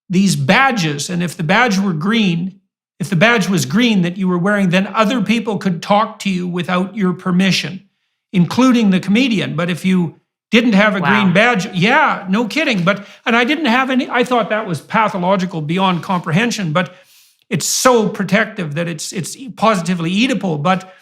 these badges, and if the badge was green that you were wearing, then other people could talk to you without your permission, including the comedian. But if you didn't have a green badge, yeah, no kidding. And I didn't have any, I thought that was pathological beyond comprehension, but it's so protective that it's positively eatable. But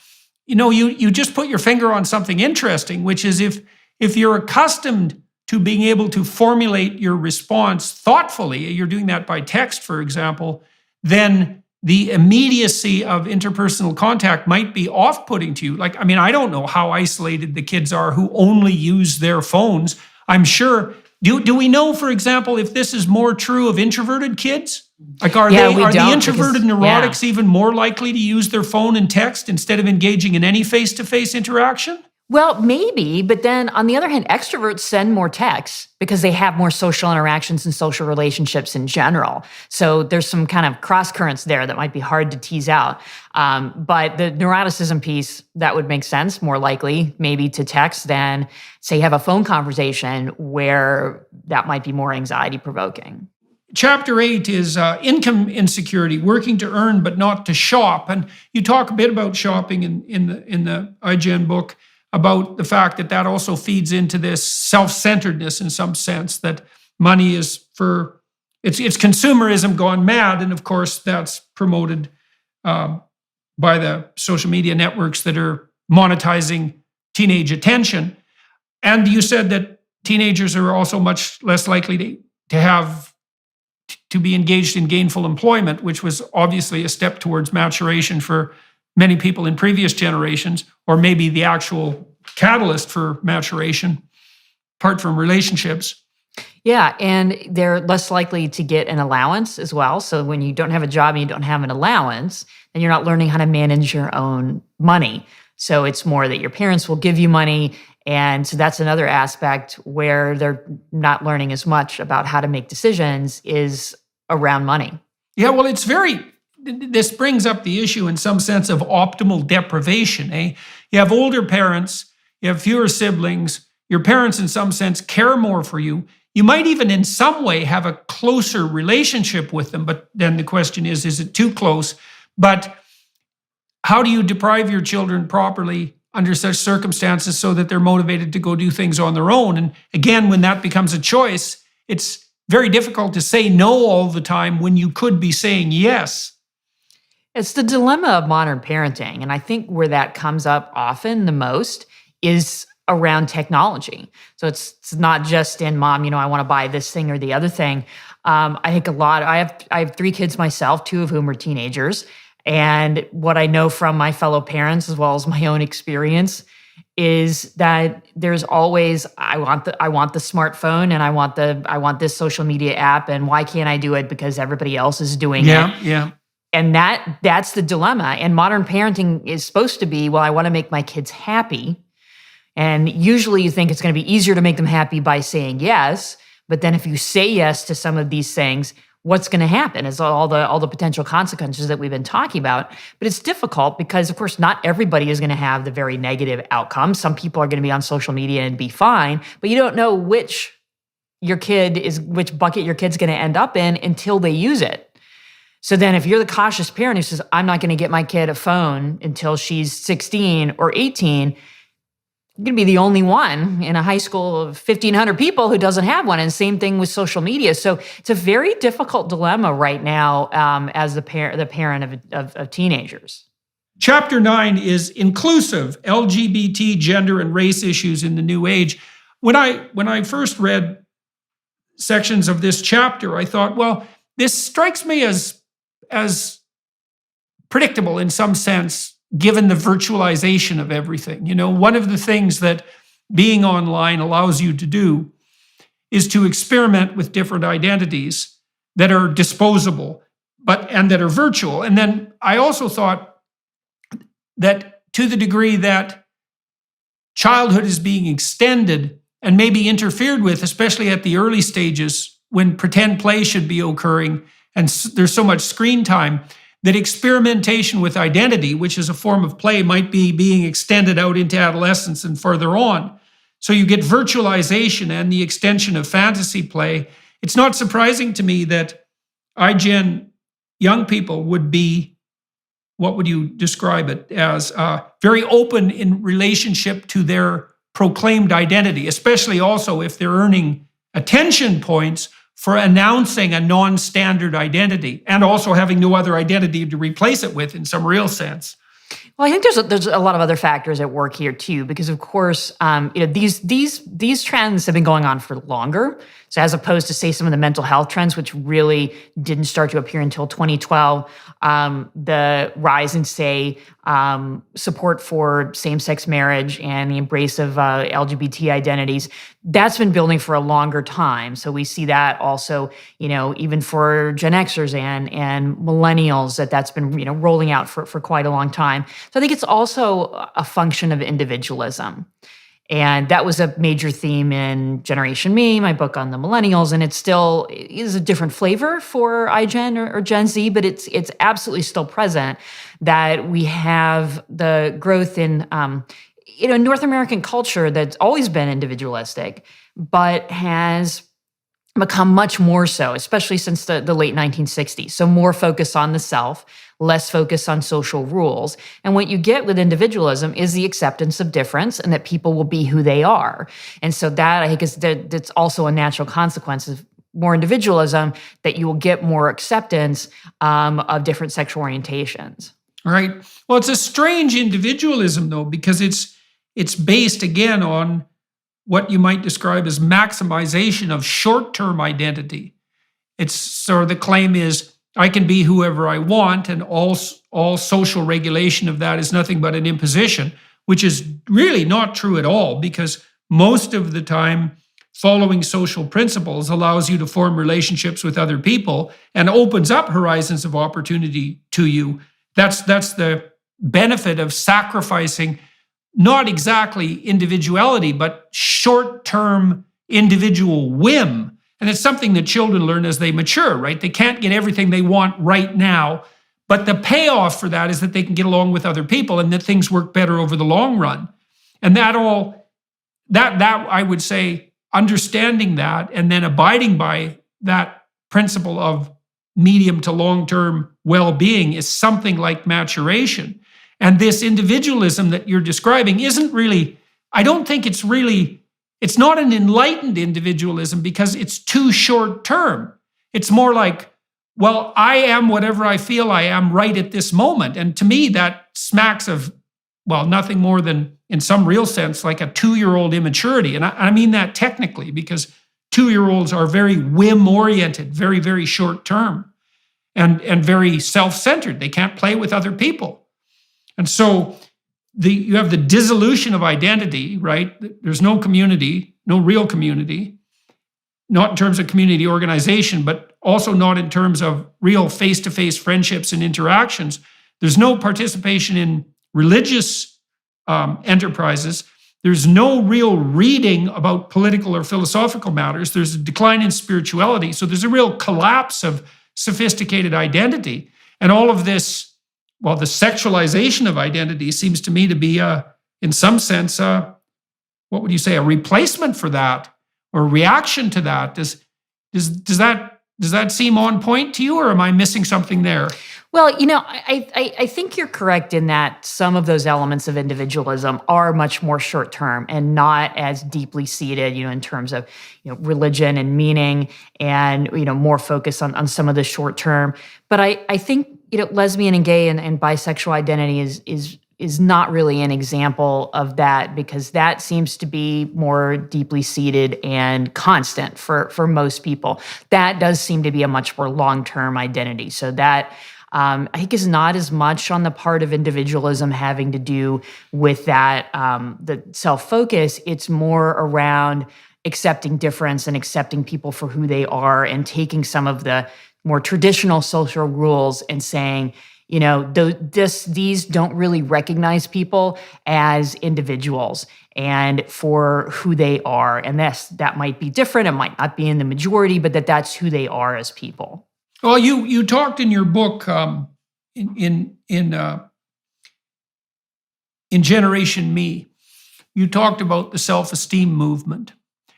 you just put your finger on something interesting, which is if you're accustomed to being able to formulate your response thoughtfully, you're doing that by text, for example, then the immediacy of interpersonal contact might be off-putting to you. I don't know how isolated the kids are who only use their phones. I'm sure. Do we know, for example, if this is more true of introverted kids? Are the introverted neurotics even more likely to use their phone and text instead of engaging in any face-to-face interaction? Well, maybe, but then on the other hand, extroverts send more texts because they have more social interactions and social relationships in general. So there's some kind of cross currents there that might be hard to tease out. But the neuroticism piece, that would make sense, more likely maybe to text than, say, have a phone conversation where that might be more anxiety provoking. Chapter 8 is income insecurity, working to earn but not to shop. And you talk a bit about shopping in the IGN book, about the fact that also feeds into this self-centeredness in some sense, that money is it's consumerism gone mad. And of course, that's promoted by the social media networks that are monetizing teenage attention. And you said that teenagers are also much less likely to be engaged in gainful employment, which was obviously a step towards maturation for many people in previous generations, or maybe the actual catalyst for maturation, apart from relationships. Yeah, and they're less likely to get an allowance as well. So when you don't have a job and you don't have an allowance, then you're not learning how to manage your own money. So it's more that your parents will give you money. And so that's another aspect where they're not learning as much about how to make decisions, is around money. Yeah, well, this brings up the issue in some sense of optimal deprivation. You have older parents, you have fewer siblings, your parents in some sense care more for you. You might even in some way have a closer relationship with them, but then the question is it too close? But how do you deprive your children properly under such circumstances so that they're motivated to go do things on their own? And again, when that becomes a choice, it's very difficult to say no all the time when you could be saying yes. It's the dilemma of modern parenting. And I think where that comes up often the most is around technology. So it's not just in, Mom, I want to buy this thing or the other thing. I think I have 3 kids myself, 2 of whom are teenagers. And what I know from my fellow parents, as well as my own experience, is that there's always, I want the smartphone, and I want this social media app, and why can't I do it because everybody else is doing it? Yeah. And that's the dilemma. And modern parenting is supposed to be, well, I want to make my kids happy. And usually you think it's going to be easier to make them happy by saying yes. But then if you say yes to some of these things, what's going to happen is all the potential consequences that we've been talking about. But it's difficult because, of course, not everybody is going to have the very negative outcome. Some people are going to be on social media and be fine, but you don't know which bucket your kid's going to end up in until they use it. So then if you're the cautious parent who says, I'm not going to get my kid a phone until she's 16 or 18, you're going to be the only one in a high school of 1,500 people who doesn't have one. And same thing with social media. So it's a very difficult dilemma right now as the parent of teenagers. Chapter 9 is inclusive, LGBT, gender, and race issues in the new age. When I first read sections of this chapter, I thought, well, this strikes me as predictable in some sense, given the virtualization of everything. One of the things that being online allows you to do is to experiment with different identities that are disposable, and that are virtual. And then I also thought that to the degree that childhood is being extended and maybe interfered with, especially at the early stages when pretend play should be occurring and there's so much screen time, that experimentation with identity, which is a form of play, might be being extended out into adolescence and further on. So you get virtualization and the extension of fantasy play. It's not surprising to me that iGen young people would be, what would you describe it as, very open in relationship to their proclaimed identity, especially also if they're earning attention points for announcing a non-standard identity and also having no other identity to replace it with in some real sense. Well, I think there's a lot of other factors at work here too, because of course, these trends have been going on for longer. So as opposed to say some of the mental health trends, which really didn't start to appear until 2012, the rise in support for same-sex marriage and the embrace of LGBT identities, that's been building for a longer time. So we see that also, even for Gen Xers and millennials, that's been, rolling out for quite a long time. So I think it's also a function of individualism. And that was a major theme in Generation Me, my book on the millennials, and it still is a different flavor for iGen or Gen Z, but it's absolutely still present that we have the growth in North American culture that's always been individualistic, but has become much more so, especially since the late 1960s. So more focus on the self, less focus on social rules. And what you get with individualism is the acceptance of difference and that people will be who they are. And so that, I think, that's also a natural consequence of more individualism, that you will get more acceptance of different sexual orientations. Right. Well, it's a strange individualism, though, because it's based, again, on what you might describe as maximization of short-term identity. It's sort of the claim is, I can be whoever I want, and all social regulation of that is nothing but an imposition, which is really not true at all, because most of the time, following social principles allows you to form relationships with other people and opens up horizons of opportunity to you. That's the benefit of sacrificing not exactly individuality, but short-term individual whim. And it's something that children learn as they mature, right? They can't get everything they want right now, but the payoff for that is that they can get along with other people and that things work better over the long run. And that I would say, understanding that and then abiding by that principle of medium to long-term well-being is something like maturation. And this individualism that you're describing isn't really, I don't think it's not an enlightened individualism, because it's too short term. It's more like, well, I am whatever I feel I am right at this moment. And to me, that smacks of, well, nothing more than, in some real sense, like a 2-year-old immaturity. And I mean that technically, because 2-year-olds are very whim-oriented, very, very short term, and very self-centered. They can't play with other people. And so you have the dissolution of identity, right? There's no community, no real community, not in terms of community organization, but also not in terms of real face-to-face friendships and interactions. There's no participation in religious enterprises. There's no real reading about political or philosophical matters. There's a decline in spirituality. So there's a real collapse of sophisticated identity. And all of this, well, the sexualization of identity seems to me to be, in some sense, what would you say, a replacement for that, or a reaction to that. Does that seem on point to you, or am I missing something there? Well, I think you're correct in that some of those elements of individualism are much more short term and not as deeply seated, in terms of religion and meaning, and more focus on some of the short term. But I think lesbian and gay and bisexual identity is not really an example of that, because that seems to be more deeply seated and constant for most people. That does seem to be a much more long-term identity. So that I think is not as much on the part of individualism having to do with that, the self-focus. It's more around accepting difference and accepting people for who they are, and taking some of the more traditional social rules and saying, these don't really recognize people as individuals and for who they are. And that might be different. It might not be in the majority, but that's who they are as people. Well, you talked in your book in Generation Me, you talked about the self-esteem movement.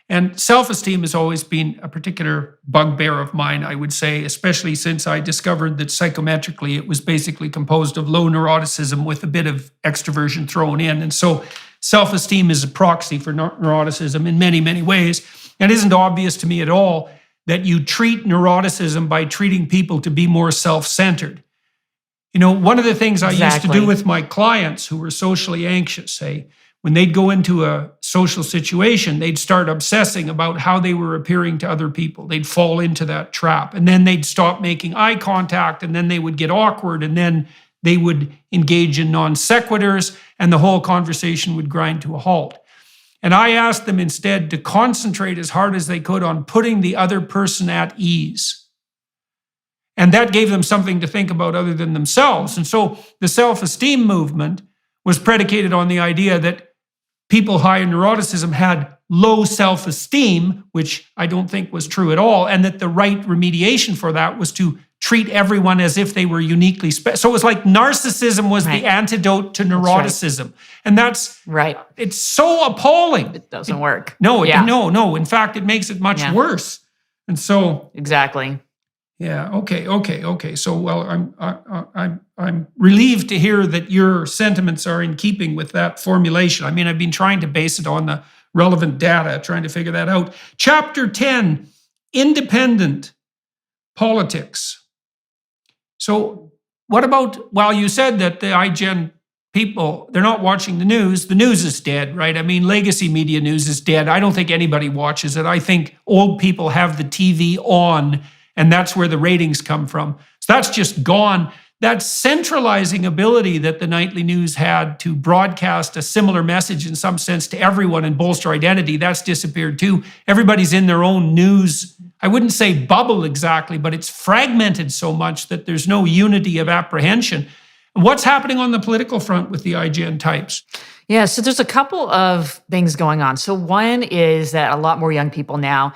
And self-esteem has always been a particular bugbear of mine, I would say, especially since I discovered that psychometrically it was basically composed of low neuroticism with a bit of extroversion thrown in. And so self-esteem is a proxy for neuroticism in many, many ways. And it isn't obvious to me at all that you treat neuroticism by treating people to be more self-centered. You know, one of the things I used to do with my clients who were socially anxious, say, when they'd go into a social situation, they'd start obsessing about how they were appearing to other people. They'd fall into that trap. And then they'd stop making eye contact, and then they would get awkward, and then they would engage in non sequiturs, and the whole conversation would grind to a halt. And I asked them instead to concentrate as hard as they could on putting the other person at ease. And that gave them something to think about other than themselves. And so the self-esteem movement was predicated on the idea that people high in neuroticism had low self-esteem, which I don't think was true at all, and that the right remediation for that was to treat everyone as if they were uniquely special. So it was like narcissism was the antidote to neuroticism. Right. And that's right. It's so appalling. It doesn't work. No. In fact, it makes it much worse. And so exactly. Yeah. Okay. So, well, I'm relieved to hear that your sentiments are in keeping with that formulation. I mean, I've been trying to base it on the relevant data, trying to figure that out. Chapter 10, independent politics. So, what about? Well, you said that the iGen people, they're not watching the news. The news is dead, right? I mean, legacy media news is dead. I don't think anybody watches it. I think old people have the TV on. And that's where the ratings come from. So that's just gone. That centralizing ability that the nightly news had to broadcast a similar message in some sense to everyone and bolster identity, that's disappeared too. Everybody's in their own news. I wouldn't say bubble exactly, but it's fragmented so much that there's no unity of apprehension. What's happening on the political front with the iGen types? Yeah, so there's a couple of things going on. So one is that a lot more young people now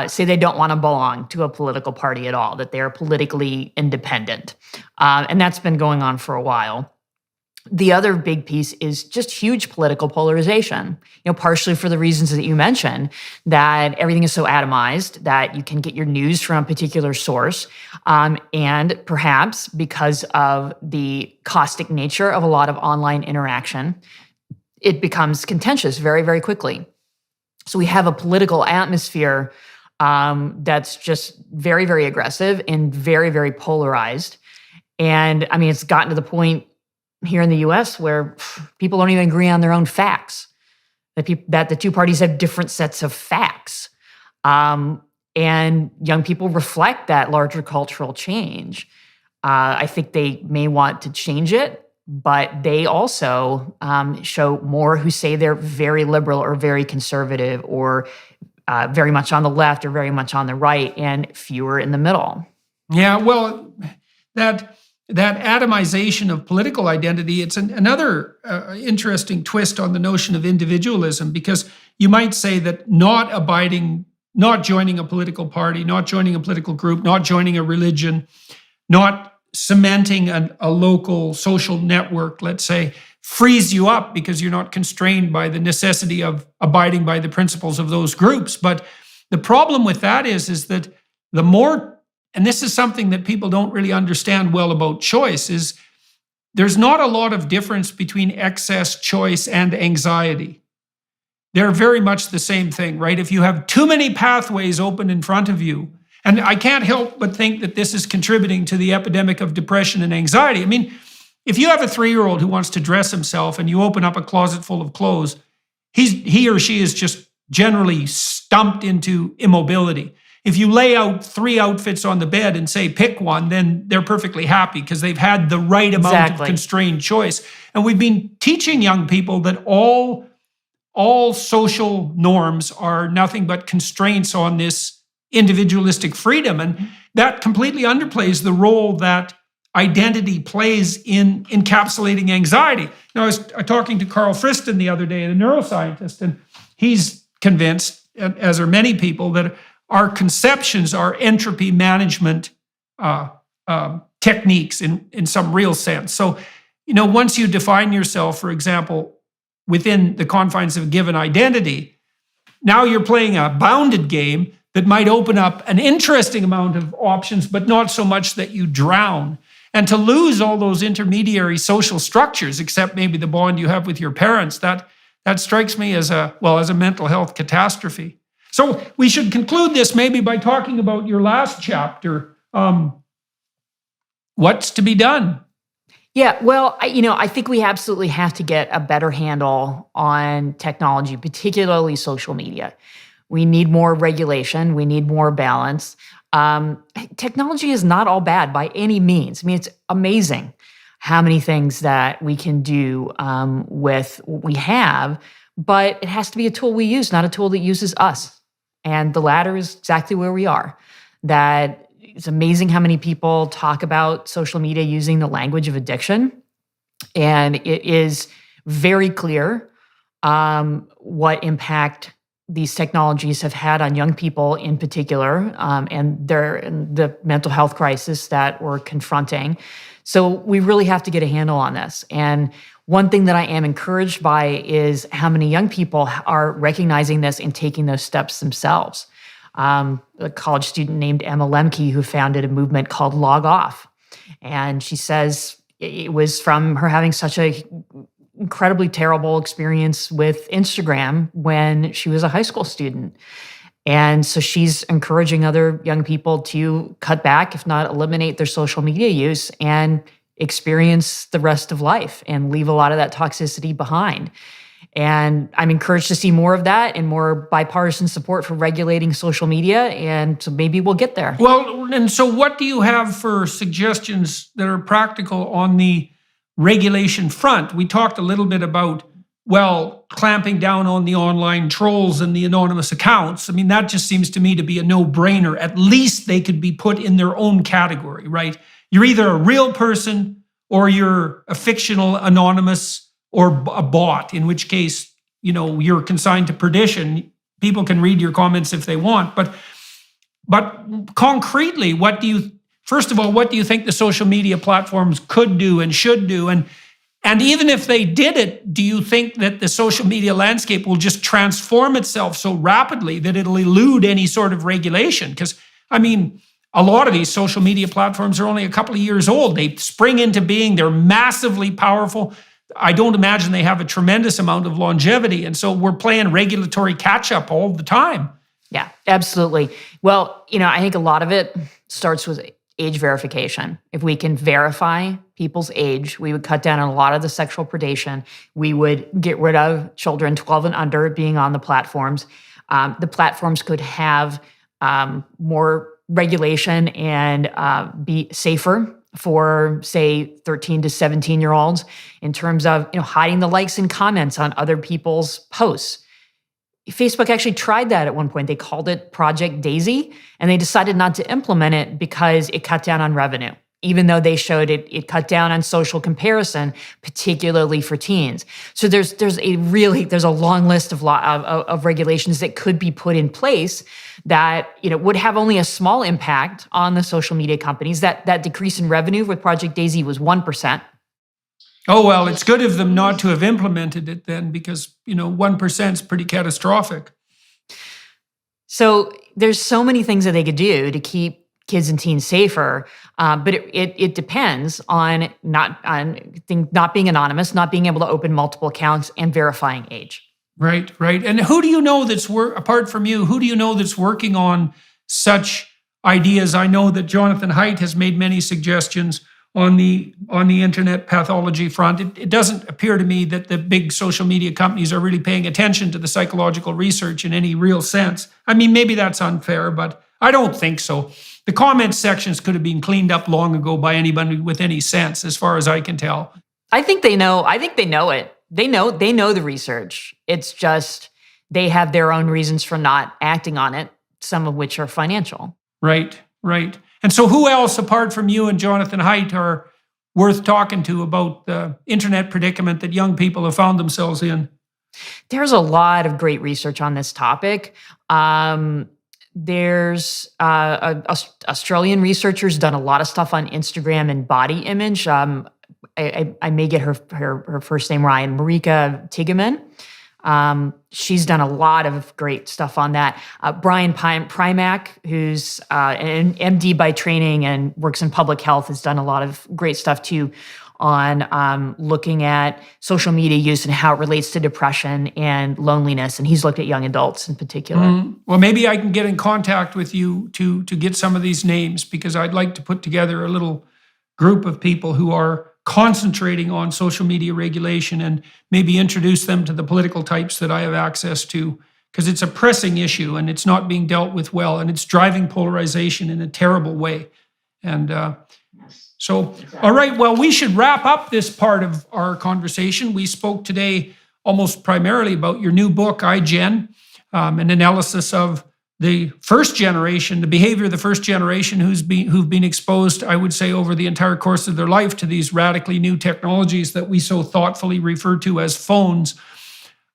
say they don't want to belong to a political party at all, that they are politically independent. And that's been going on for a while. The other big piece is just huge political polarization, partially for the reasons that you mentioned, that everything is so atomized that you can get your news from a particular source. And perhaps because of the caustic nature of a lot of online interaction, it becomes contentious very, very quickly. So we have a political atmosphere that's just very, very aggressive and very, very polarized. And I mean, it's gotten to the point here in the US where people don't even agree on their own facts, that the two parties have different sets of facts. And young people reflect that larger cultural change. I think they may want to change it, but they also show more who say they're very liberal or very conservative or very much on the left or very much on the right, and fewer in the middle. Yeah, well, that atomization of political identity, it's another interesting twist on the notion of individualism, because you might say that not joining a political party, not joining a political group, not joining a religion, not cementing a local social network, let's say, frees you up because you're not constrained by the necessity of abiding by the principles of those groups. But the problem with that is that the more, and this is something that people don't really understand well about choice, is there's not a lot of difference between excess choice and anxiety. They're very much the same thing, right? If you have too many pathways open in front of you, and I can't help but think that this is contributing to the epidemic of depression and anxiety. I mean, if you have a 3-year-old who wants to dress himself and you open up a closet full of clothes, he or she is just generally stumped into immobility. If you lay out 3 outfits on the bed and say, pick one, then they're perfectly happy because they've had the right amount of constrained choice. And we've been teaching young people that all social norms are nothing but constraints on this individualistic freedom. And that completely underplays the role that identity plays in encapsulating anxiety. Now, I was talking to Carl Friston the other day, the neuroscientist, and he's convinced, as are many people, that our conceptions are entropy management techniques in some real sense. So, once you define yourself, for example, within the confines of a given identity, now you're playing a bounded game that might open up an interesting amount of options, but not so much that you drown. And to lose all those intermediary social structures, except maybe the bond you have with your parents, that strikes me as a mental health catastrophe. So we should conclude this maybe by talking about your last chapter. What's to be done? Yeah, well, I think we absolutely have to get a better handle on technology, particularly social media. We need more regulation. We need more balance. Technology is not all bad by any means. I mean, it's amazing how many things that we can do with what we have, but it has to be a tool we use, not a tool that uses us. And the latter is exactly where we are. That it's amazing how many people talk about social media using the language of addiction. And it is very clear what impact these technologies have had on young people in particular, and the mental health crisis that we're confronting. So we really have to get a handle on this. And one thing that I am encouraged by is how many young people are recognizing this and taking those steps themselves. A college student named Emma Lemke who founded a movement called Log Off. And she says it was from her having such a incredibly terrible experience with Instagram when she was a high school student. And so she's encouraging other young people to cut back, if not eliminate their social media use and experience the rest of life and leave a lot of that toxicity behind. And I'm encouraged to see more of that and more bipartisan support for regulating social media. And so maybe we'll get there. Well, and so what do you have for suggestions that are practical on the regulation front? We talked a little bit about, clamping down on the online trolls and the anonymous accounts. I mean, that just seems to me to be a no-brainer. At least they could be put in their own category, right? You're either a real person or you're a fictional anonymous or a bot, in which case, you're consigned to perdition. People can read your comments if they want. But concretely, first of all, what do you think the social media platforms could do and should do? And even if they did it, do you think that the social media landscape will just transform itself so rapidly that it'll elude any sort of regulation? Because, a lot of these social media platforms are only a couple of years old. They spring into being. They're massively powerful. I don't imagine they have a tremendous amount of longevity. And so we're playing regulatory catch-up all the time. Yeah, absolutely. Well, I think a lot of it starts with age verification. If we can verify people's age, we would cut down on a lot of the sexual predation. We would get rid of children 12 and under being on the platforms. The platforms could have more regulation and be safer for, say, 13 to 17-year-olds in terms of hiding the likes and comments on other people's posts. Facebook actually tried that at one point. They called it Project Daisy, and they decided not to implement it because it cut down on revenue, even though they showed it cut down on social comparison, particularly for teens. So there's a long list of regulations that could be put in place that would have only a small impact on the social media companies. That decrease in revenue with Project Daisy was 1%. Oh, well, it's good of them not to have implemented it then, because, 1% is pretty catastrophic. So there's so many things that they could do to keep kids and teens safer, but it depends on not being anonymous, not being able to open multiple accounts, and verifying age. Right. And who do you know apart from you, who do you know that's working on such ideas? I know that Jonathan Haidt has made many suggestions on the internet pathology front. It doesn't appear to me that the big social media companies are really paying attention to the psychological research in any real sense. Maybe that's unfair, but I don't think so. The comment sections could have been cleaned up long ago by anybody with any sense, as far as I can tell. I think they know it. They know the research. It's just they have their own reasons for not acting on it, some of which are financial. Right. And so who else, apart from you and Jonathan Haidt, are worth talking to about the internet predicament that young people have found themselves in? There's a lot of great research on this topic. there's Australian researchers done a lot of stuff on Instagram and body image. I may get her first name right, Marika Tigeman. She's done a lot of great stuff on that. Brian Primack, who's an MD by training and works in public health, has done a lot of great stuff too on looking at social media use and how it relates to depression and loneliness. And he's looked at young adults in particular. Well, maybe I can get in contact with you to get some of these names, because I'd like to put together a little group of people who are concentrating on social media regulation and maybe introduce them to the political types that I have access to, because it's a pressing issue and it's not being dealt with well, and it's driving polarization in a terrible way. And all right, well, we should wrap up this part of our conversation. We spoke today almost primarily about your new book, iGen, an analysis of the first generation, the behavior of the first generation who've been exposed, I would say, over the entire course of their life to these radically new technologies that we so thoughtfully refer to as phones,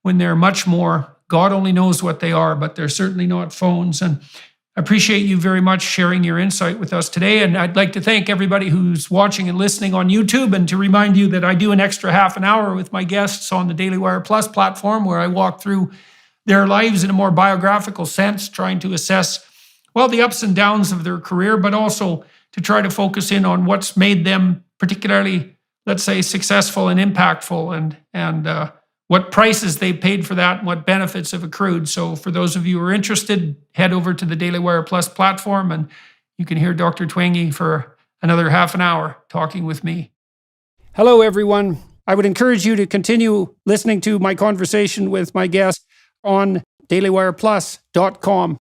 when they're much more, God only knows what they are, but they're certainly not phones. And I appreciate you very much sharing your insight with us today. And I'd like to thank everybody who's watching and listening on YouTube, and to remind you that I do an extra half an hour with my guests on the Daily Wire Plus platform, where I walk through their lives in a more biographical sense, trying to assess, well, the ups and downs of their career, but also to try to focus in on what's made them particularly, let's say, successful and impactful, and what prices they paid for that and what benefits have accrued. So for those of you who are interested, head over to the Daily Wire Plus platform, and you can hear Dr. Twenge for another half an hour talking with me. Hello, everyone. I would encourage you to continue listening to my conversation with my guest on dailywireplus.com.